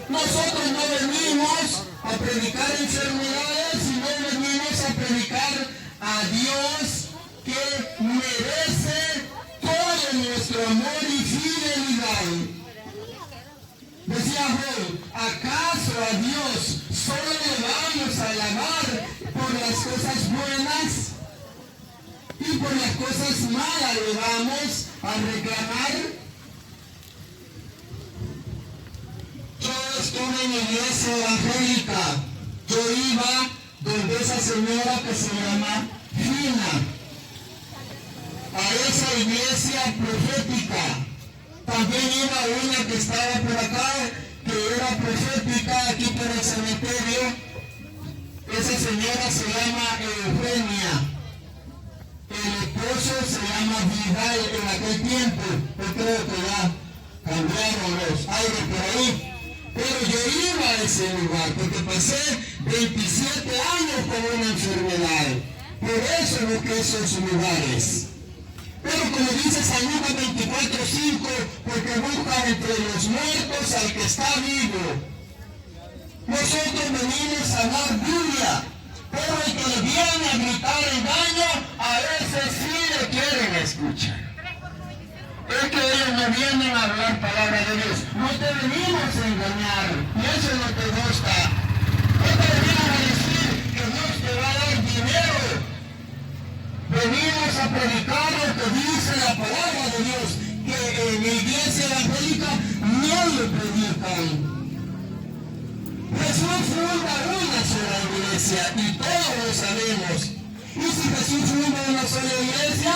Nosotros no venimos a predicar enfermedades, sino venimos a predicar a Dios que merece todo nuestro amor y fidelidad. Decía Job, ¿acaso a Dios solo le vamos a alabar por las cosas buenas y por las cosas malas le vamos a reclamar? Yo estuve en la iglesia evangélica, yo iba donde esa señora que se llama Fina, a esa iglesia profética. También iba una que estaba por acá, que era profética aquí por el cementerio. Esa señora se llama Eugenia. El esposo se llama Vidal en aquel tiempo. Yo creo que ya cambiaron los aires por ahí. Pero yo iba a ese lugar porque pasé 27 años con una enfermedad. Por eso no que esos lugares. Pero como dice San Lucas 24:5, porque busca entre los muertos al que está vivo. Nosotros venimos a dar Biblia, pero el que le viene a gritar engaño, a ese sí le quieren escuchar. Es que ellos no vienen a hablar palabra de Dios. No te venimos a engañar, y eso no te gusta. No te venimos a decir que Dios te va a dar dinero. Venimos a predicar lo que dice la palabra de Dios, que en la iglesia evangélica no lo predican. Jesús funda una sola iglesia y todos lo sabemos. Y si Jesús funda una sola iglesia,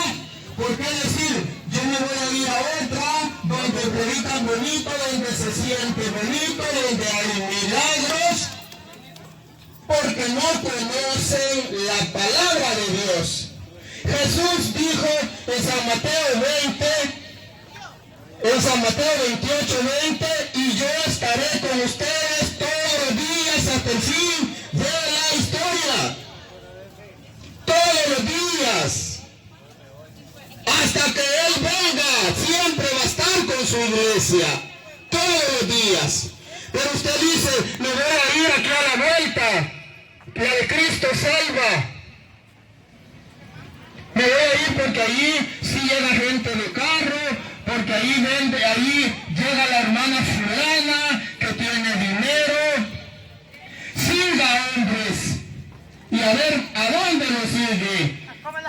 ¿por qué decir, yo me voy a ir a otra donde predican bonito, donde se siente bonito, donde hay milagros? Porque no conocen la palabra de Dios. Jesús dijo en San Mateo 28:20, y yo estaré con ustedes todos los días hasta el fin de la historia. Todos los días. Hasta que Él venga, siempre va a estar con su iglesia. Todos los días. Pero usted dice, me voy a ir aquí a la vuelta. La de Cristo salva. Me voy a ir porque allí sí llega gente de carro, porque ahí llega la hermana fulana que tiene dinero. Siga, hombres, y a ver a dónde lo sigue.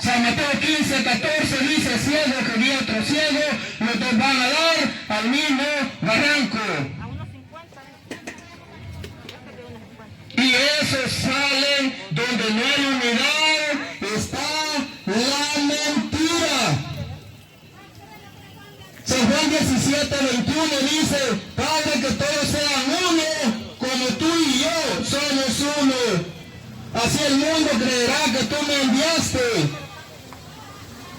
San Mateo 15:14 dice: ciego que guía a otro ciego, los dos van a dar al mismo barranco. Y esos salen donde no hay unidad, está la mentira. San Juan 17:21 dice: Padre, que todos sean uno, como tú y yo somos uno. Así el mundo creerá que tú me enviaste.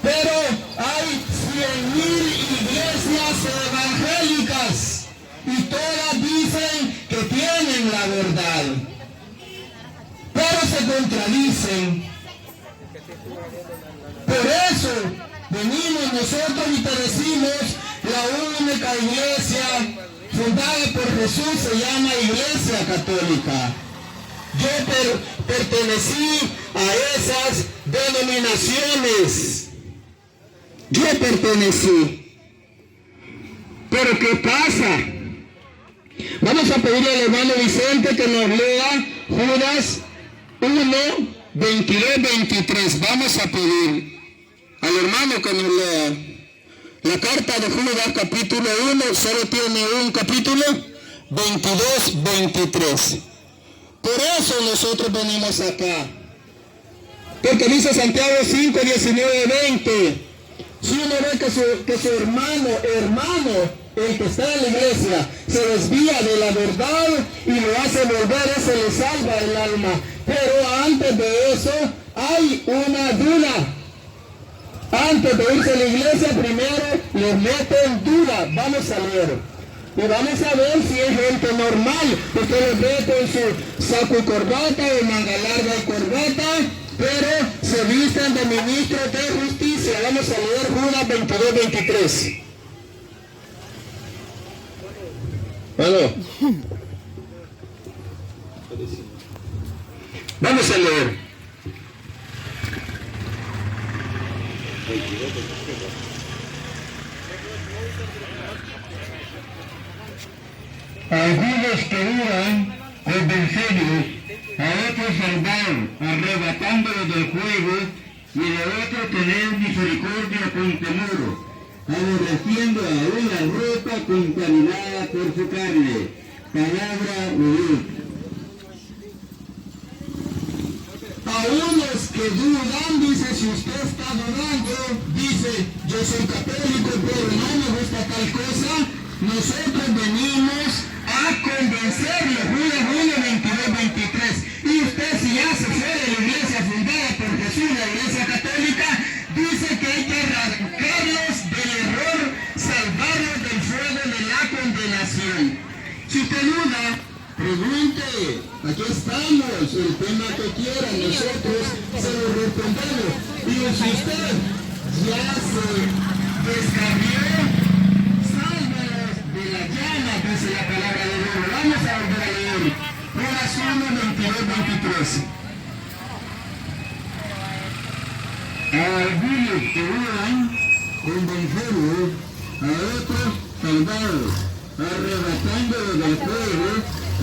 Pero hay 100,000 iglesias evangélicas y todas dicen que tienen la verdad, pero se contradicen. Por eso venimos nosotros y te decimos: la única iglesia fundada por Jesús se llama Iglesia Católica. Yo pertenecí a esas denominaciones. Yo pertenecí. Pero ¿qué pasa? Vamos a pedirle al hermano Vicente que nos lea Judas 1, 22, 23. Vamos a pedir al hermano que nos lea la carta de Judas capítulo 1, solo tiene un capítulo, 22, 23. Por eso nosotros venimos acá. Porque dice Santiago 5, 19, 20. Si uno ve que su hermano, el que está en la iglesia, se desvía de la verdad y lo hace volver, ese le salva el alma. Pero antes de eso hay una duda. Antes de irse a la iglesia, primero les meten duda. Vamos a leer. Y vamos a ver si es gente normal. Usted los ve con su saco y corbata o manga larga y corbata, pero se visten de ministros de justicia. Vamos a leer Judas 22, 23. Bueno. Vamos a leer. Algunos que dudan convencerlos, a otros salvar, arrebatándolos del juego, y de otros tener misericordia con temor, aborreciendo aún la ropa contaminada por su carne. Palabra de Dios. A unos que dudan, dice, si usted está dudando, dice, yo soy católico, pero no me gusta tal cosa, nosotros venimos a convencerlo. Judas 1, 22, 23. Y usted, si ya se fue de la iglesia fundada por Jesús, la iglesia católica, dice que hay que arrancarlos del error, salvarlos del fuego de la condenación. Si usted duda, pregunte, aquí estamos, el tema que quiera, nosotros se lo respondemos. Y si usted ya se descarrió, sálvalos de la llama, dice la palabra de Dios. Vamos a volver a leer. Judas 1, 22, 23. A algunos que dudan, convencerlos, a otros salvados, arrebatándolos del fuego,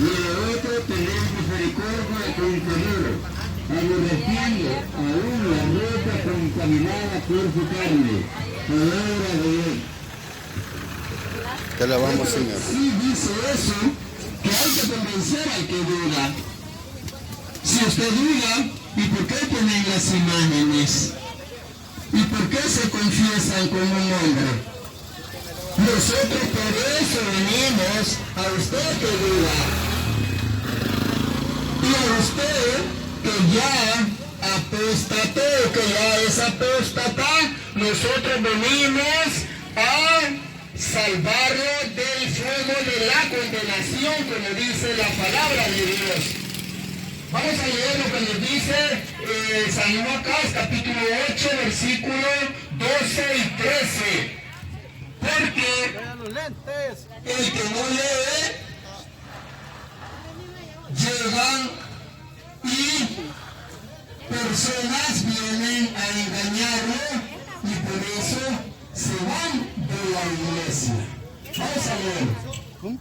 y a otros tener misericordia con temor, aborreciendo aún la ropa contaminada por su carne. Palabra de Dios. Te la vamos, Señor. Sí dice eso, que hay que convencer al que duda. Si usted duda, ¿y por qué ponen las imágenes? ¿Y por qué se confiesan con un hombre? Nosotros por eso venimos a usted que duda. Y a usted que ya apostató, que ya es apóstata, nosotros venimos a salvarlo del fuego de la condenación, como dice la palabra de Dios. Vamos a leer lo que nos dice San Lucas capítulo 8, versículo 12 y 13. Porque el que no lee, llegan y personas vienen a engañarlo, y por eso se van de la iglesia. Vamos a leer.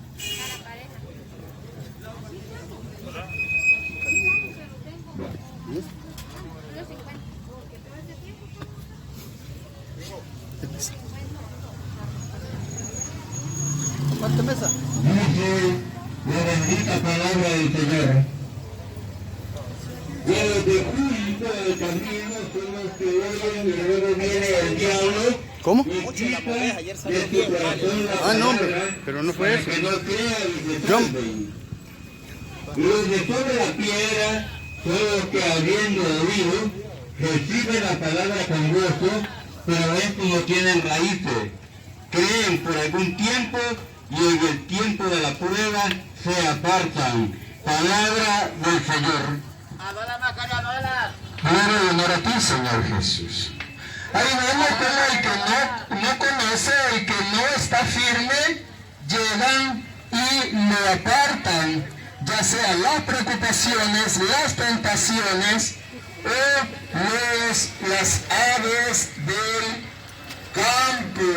¿Cuánta mesa? Dice la bendita palabra del Señor. Y los de juicio del camino son los que oyen y luego viene el diablo. ¿Cómo? Y quita de su corazón la Ah, no, palabra pero no fue para eso. que no crean y se Yo- salven. Y los de sobre la piedra son los que habiendo oído reciben la palabra con gozo, pero estos no tienen raíces. Creen por algún tiempo y en el tiempo de la prueba se apartan. Palabra del Señor. Gloria y honor a ti, Señor Jesús. Ahí vemos como el que no conoce, el que no está firme, llegan y lo apartan, ya sea las preocupaciones, las tentaciones o las aves del campo.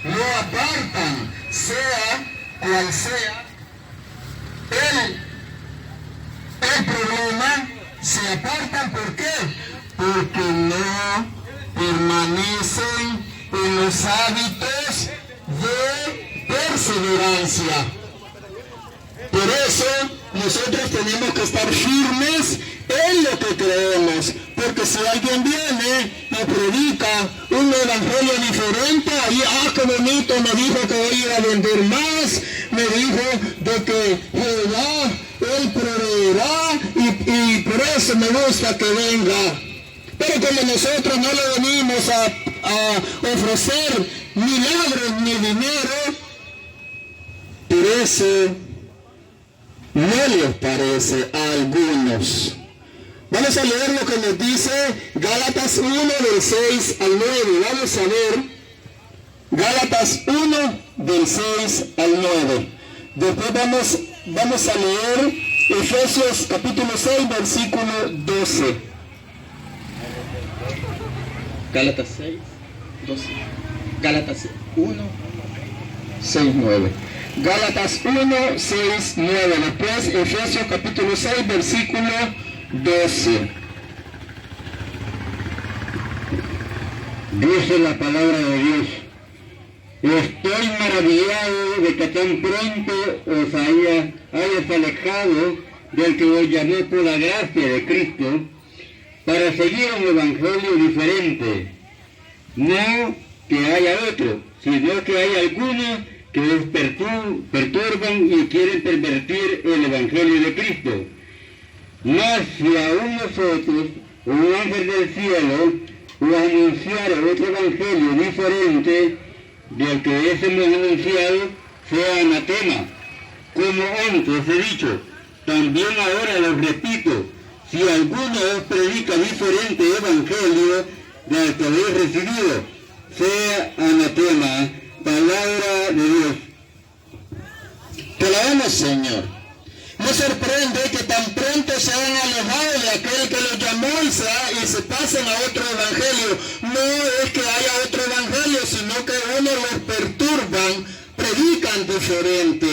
Lo apartan, sea cual sea el problema, se apartan. ¿Por qué? Porque no permanecen en los hábitos de perseverancia. Por eso nosotros tenemos que estar firmes en lo que creemos, porque si alguien viene y predica un evangelio diferente, ahí, qué bonito, me dijo que voy a ir a vender más, me dijo de que Jehová, Él proveerá, y por eso me gusta que venga. Pero como nosotros no le venimos a ofrecer milagros ni dinero, por eso no les parece a algunos. Vamos a leer lo que nos dice Gálatas 1 del 6 al 9. Vamos a ver Gálatas 1 del 6 al 9. Después vamos a leer Efesios capítulo 6 versículo 12. Gálatas 6, 12. Gálatas 1, 6, 9. Gálatas 1, 6, 9. Después Efesios capítulo 6 versículo 12. Dice la palabra de Dios: estoy maravillado de que tan pronto os hayas alejado del que os llamó por la gracia de Cristo para seguir un evangelio diferente. No que haya otro, sino que hay algunos que os perturban y quieren pervertir el evangelio de Cristo. Mas si aún nosotros, o un ángel del cielo, os anunciara otro evangelio diferente del que es hemos anunciado, sea anatema. Como antes he dicho, también ahora lo repito: si alguno os predica diferente evangelio del que habéis recibido, sea anatema. Palabra de Dios. Te la damos, Señor. Me sorprende que tan pronto se han alejado de aquel que los llamó y se pasen a otro evangelio. No es que haya otro evangelio, sino que uno los perturban, predican diferente.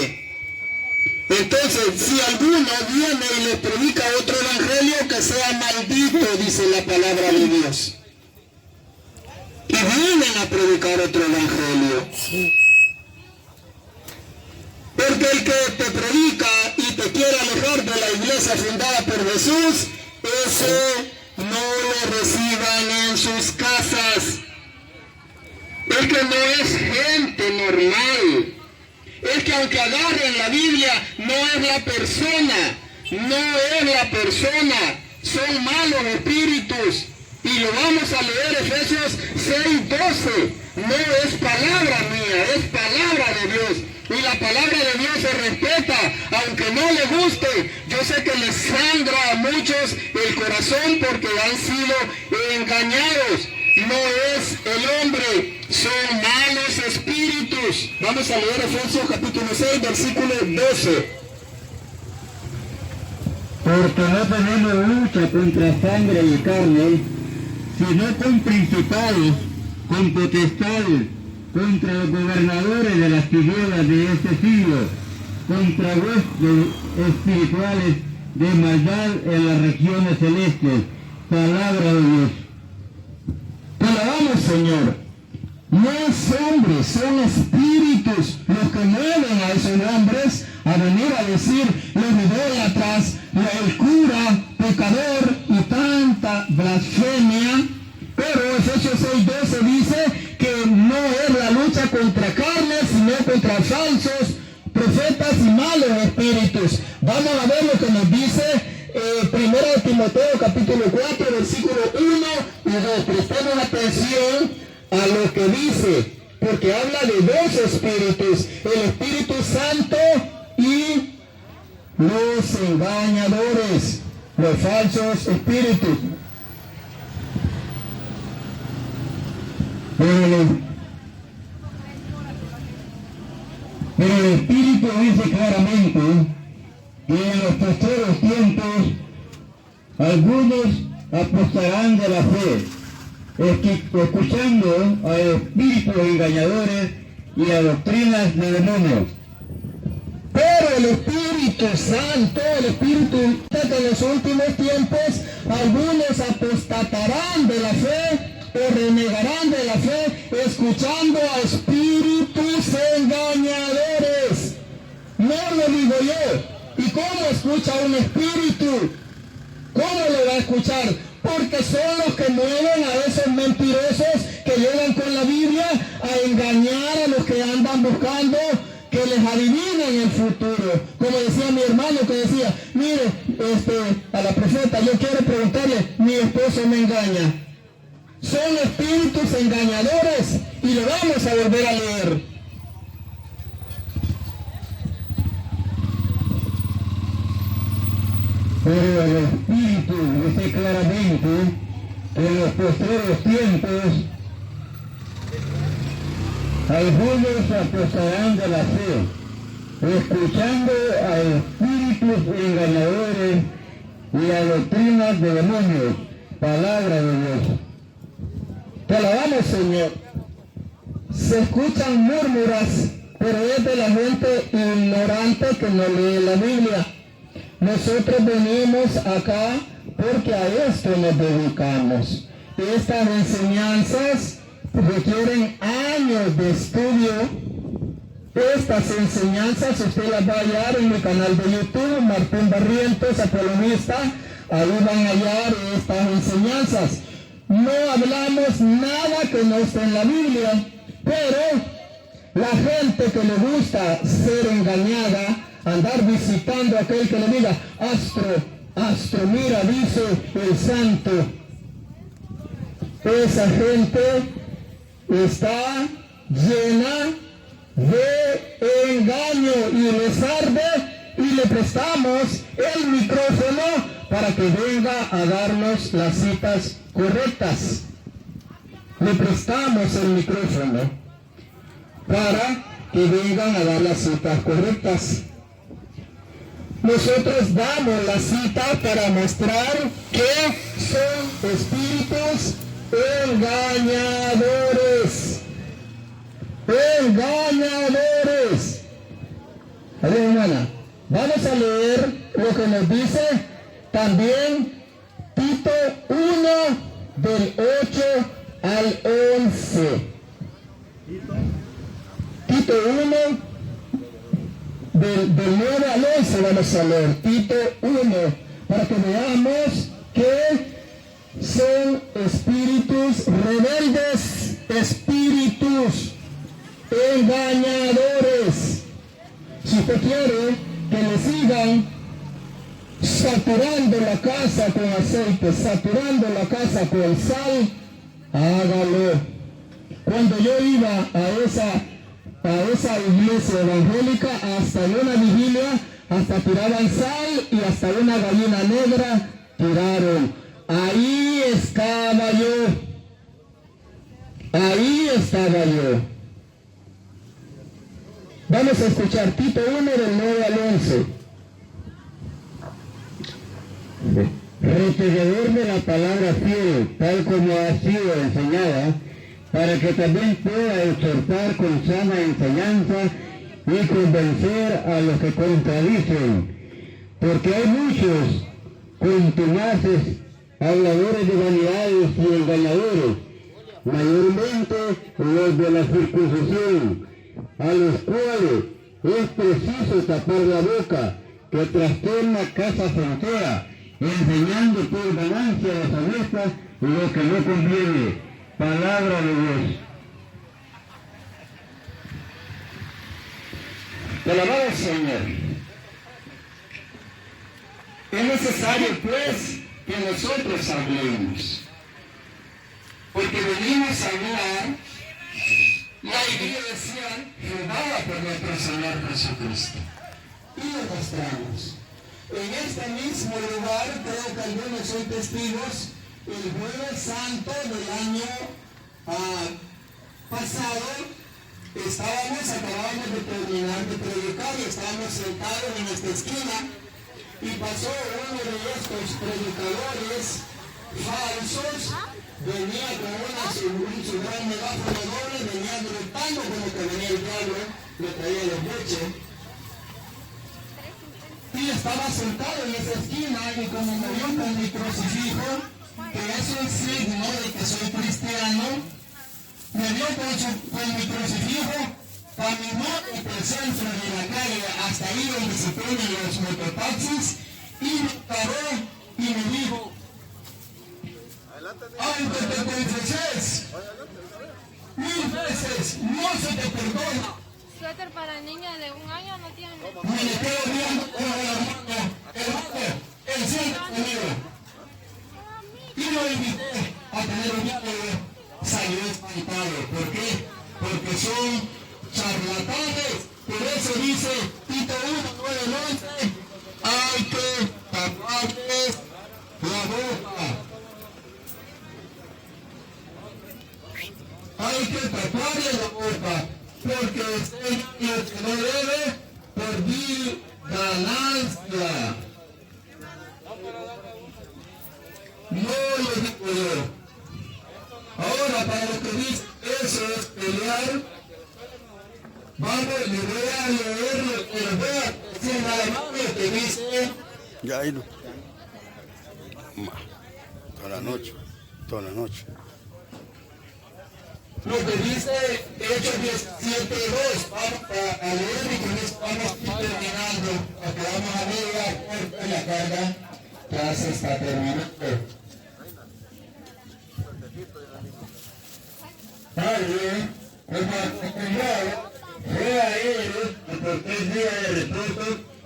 Entonces, si alguno viene y les predica otro evangelio, que sea maldito, dice la palabra de Dios. Y vienen a predicar otro evangelio. Porque el que te predica y te quiere alejar de la iglesia fundada por Jesús, ese no lo reciban en sus casas. Es que no es gente normal. Es que aunque agarren la Biblia, no es la persona. No es la persona. Son malos espíritus. Y lo vamos a leer Efesios 6:12. No es palabra mía, es palabra de Dios. Y la palabra de Dios se respeta, aunque no le guste. Yo sé que les sangra a muchos el corazón porque han sido engañados. No es el hombre, son malos espíritus. Vamos a leer Efesios capítulo 6, versículo 12. Porque no tenemos lucha contra sangre y carne, sino con principados, con potestad contra los gobernadores de las tinieblas de este siglo, contra huestes espirituales de maldad en las regiones celestes. Palabra de Dios. Te alabamos, Señor. No es hombres, son espíritus los que mueven a esos hombres a venir a decir los idólatras, el cura, pecador y tanta blasfemia. Pero Efesios 6:12 dice que no es la lucha contra carne, sino contra falsos profetas y malos espíritus. Vamos a ver lo que nos dice 1 Timoteo capítulo 4, versículo 1 y 2. Prestemos atención a lo que dice, porque habla de dos espíritus, el Espíritu Santo y los engañadores, los falsos espíritus. Pero el Espíritu dice claramente que en los postreros tiempos algunos apostarán de la fe, escuchando a espíritus engañadores y a doctrinas de demonios. Pero el Espíritu Santo, el Espíritu que en los últimos tiempos algunos apostatarán de la fe o renegarán de la fe, escuchando a espíritus engañadores. No lo digo yo. ¿Y cómo escucha un espíritu? ¿Cómo lo va a escuchar? Porque son los que mueven a esos mentirosos que llegan con la Biblia a engañar a los que andan buscando que les adivinen el futuro. Como decía mi hermano que decía, mire, a la profeta, yo quiero preguntarle, mi esposo me engaña. Son espíritus engañadores y lo vamos a volver a leer. Pero el Espíritu dice claramente que en los postreros tiempos algunos apostarán de la fe, escuchando a espíritus engañadores y a doctrinas de demonios. Palabra de Dios. Te alabamos, Señor. Se escuchan murmuras, pero es de la gente ignorante que no lee la Biblia. Nosotros venimos acá porque a esto nos dedicamos. Estas enseñanzas requieren años de estudio. Estas enseñanzas usted las va a hallar en mi canal de YouTube, Martín Barrientos, apologista. Ahí van a hallar estas enseñanzas. No hablamos nada que no esté en la Biblia, pero la gente que le gusta ser engañada, andar visitando a aquel que le diga, astro, mira, dice el santo. Esa gente está llena de engaño y les arde y le prestamos el micrófono para que venga a darnos las citas correctas. Le prestamos el micrófono para que vengan a dar las citas correctas. Nosotros damos la cita para mostrar que son espíritus engañadores. Engañadores. A ver, hermana, vamos a leer lo que nos dice también Tito 1 del 8 al 11. Tito 1 del 9 al 11 vamos a leer. Tito 1, para que veamos que son espíritus rebeldes, espíritus engañadores. Si usted quiere que le sigan saturando la casa con aceite, saturando la casa con sal, hágalo. Cuando yo iba a esa iglesia evangélica, hasta en una vigilia, hasta tiraban sal y hasta una gallina negra tiraron. Ahí estaba yo. Ahí estaba yo. Vamos a escuchar Tito 1 del 9 al 11. Retejedor de la palabra fiel, tal como ha sido enseñada, para que también pueda exhortar con sana enseñanza y convencer a los que contradicen, porque hay muchos contumaces, habladores de vanidades y engañadores, mayormente los de la circuncisión, a los cuales es preciso tapar la boca, que trastorna casa frontera, enseñando por ganancia a las avispas lo que no conviene. Palabra de Dios. Alabado el Señor. Es necesario, pues, que nosotros hablemos, porque venimos a hablar la iglesia fundada por nuestro Señor Jesucristo. Y demostramos. En este mismo lugar, creo que algunos son testigos, el Jueves Santo del año pasado, acabamos de terminar de predicar y estábamos sentados en esta esquina y pasó uno de estos predicadores falsos, venía con su gran megáfono doble, venía gritando como que venía el diablo, le traía los leches. Y estaba sentado en esa esquina y como me vio con mi crucifijo, que eso es signo de que soy cristiano, me vio con mi crucifijo, caminó en el centro de la calle hasta ahí donde se ponen los mototaxis y me paró y me dijo, aunque te confeses 1000 veces, no se te perdona. Suéter para niña de 1 año no tiene. Me le quedo viendo hermano, el cielo conmigo. Y lo invité a tener un diálogo, salió espantado. ¿Por qué? Porque son charlatanes. Por eso dice Tito 1:9-11, hay que taparles la boca. Hay que taparle la boca, porque usted lo que no debe por vil ganancia. No lo digo yo. Ahora, para lo que dice eso es pelear, vamos, le voy a leer lo que les voy a decir nada más lo que dice. Ya ahí no. Toda la noche. Toda la noche. Lo que dice Hechos 17:2, vamos a leer y con eso vamos a ir terminando, porque vamos a ver la puerta y la carga ya se está terminando. Padre, como acostumbrado, fue a ellos y por 3 días de reposo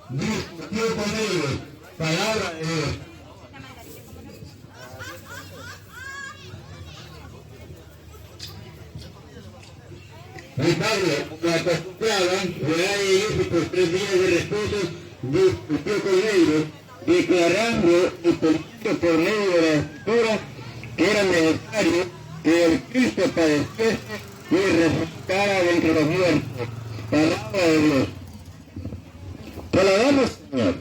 discutió con ellos, palabra de Dios. Mi padre, como acostumbraban, fue a ellos y por 3 días de reposo discutió con ellos, declarando y poniendo por medio de la escritura que era necesario que el Cristo padeciese y resucitara de entre los muertos. Palabra de Dios. Te la damos, Señor.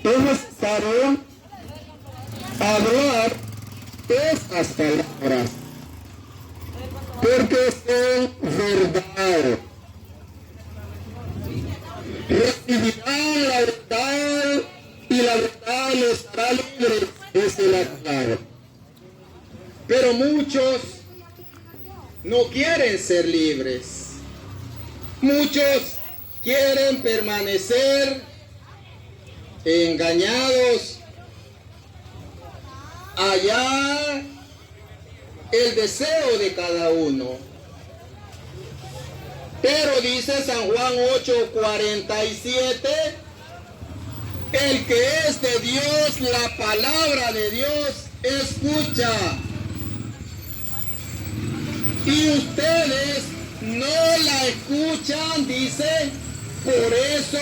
Es necesario hablar estas palabras, porque son verdad. Recibirán la verdad y la verdad los hará libres, dice la palabra. Pero muchos no quieren ser libres. Muchos quieren permanecer engañados. Allá el deseo de cada uno. Pero dice San Juan 8:47, el que es de Dios, la palabra de Dios, escucha. Y ustedes no la escuchan, dice, por eso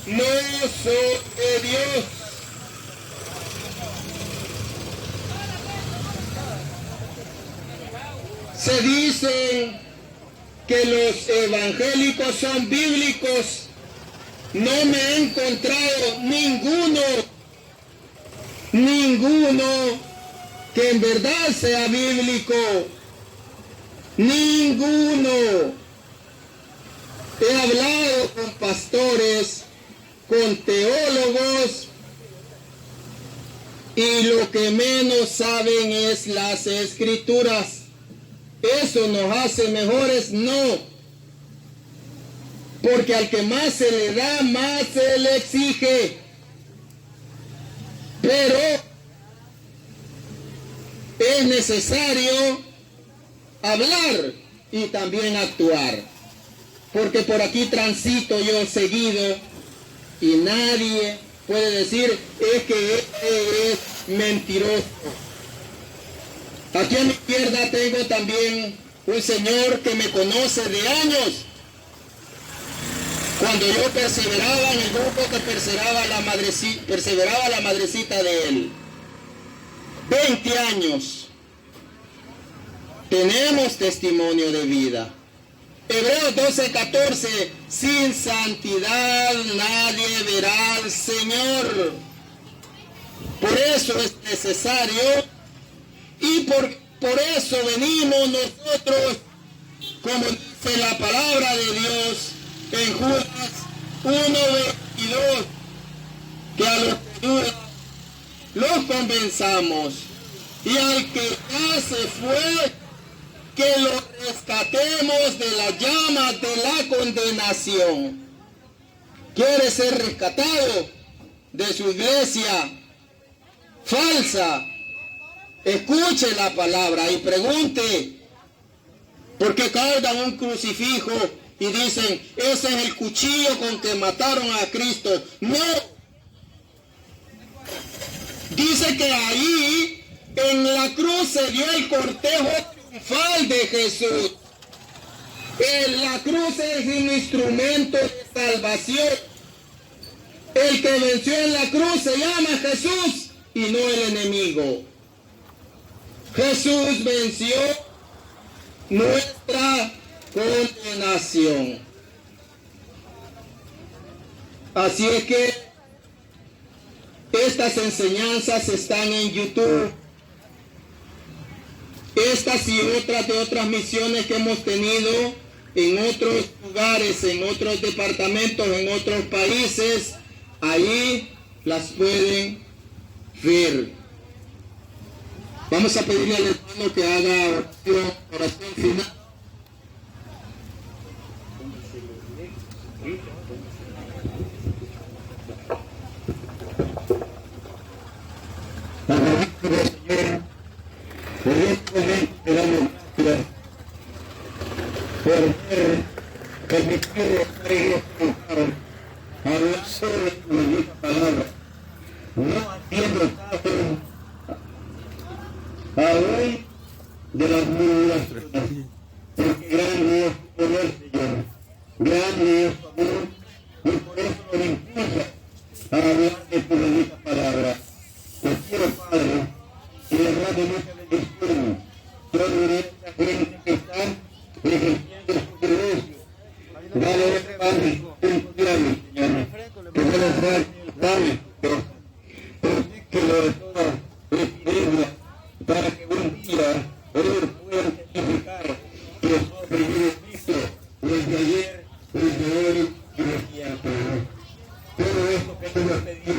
no son de Dios. Se dice que los evangélicos son bíblicos. No me he encontrado ninguno que en verdad sea bíblico. Ninguno. He hablado con pastores, con teólogos, y lo que menos saben es las escrituras. ¿Eso nos hace mejores? No. Porque al que más se le da, más se le exige. Pero es necesario hablar y también actuar. Porque por aquí transito yo seguido y nadie puede decir es que este es mentiroso. Aquí a mi izquierda tengo también un señor que me conoce de años. Cuando yo perseveraba en el grupo que perseveraba la madrecita de él. 20 años. Tenemos testimonio de vida. Hebreos 12:14, sin santidad nadie verá al Señor. Por eso es necesario y por eso venimos nosotros, como dice la palabra de Dios en Judas 1:22, que a los que dudan los convenzamos, y al que ya se fue, que lo rescatemos de las llamas de la condenación. ¿Quiere ser rescatado de su iglesia falsa? Escuche la palabra y pregunte, ¿por qué cargan un crucifijo y dicen, ese es el cuchillo con que mataron a Cristo? No. Dice que ahí en la cruz se dio el cortejo triunfal de Jesús. La cruz es un instrumento de salvación. El que venció en la cruz se llama Jesús y no el enemigo. Jesús venció nuestra condenación. Así es que estas enseñanzas están en YouTube. Estas y otras de otras misiones que hemos tenido en otros lugares, en otros departamentos, en otros países, ahí las pueden ver. Vamos a pedirle al hermano que haga oración final. Aún de las murmuraciones, porque grande es tu poder, Señor, grande es tu amor, y por eso me impulsa a hablar de tu bendita palabra. Te quiero, Padre, y derrame mucha bendición sobre esta gente que está ejerciendo su privilegio. Dale, Padre, un diario, Señor, que pueda ser Padre, que lo de toda epidemia, para que un día ellos puedan testificar que soy Jesucristo desde ayer, desde hoy y desde siempre. Todo esto que yo pedí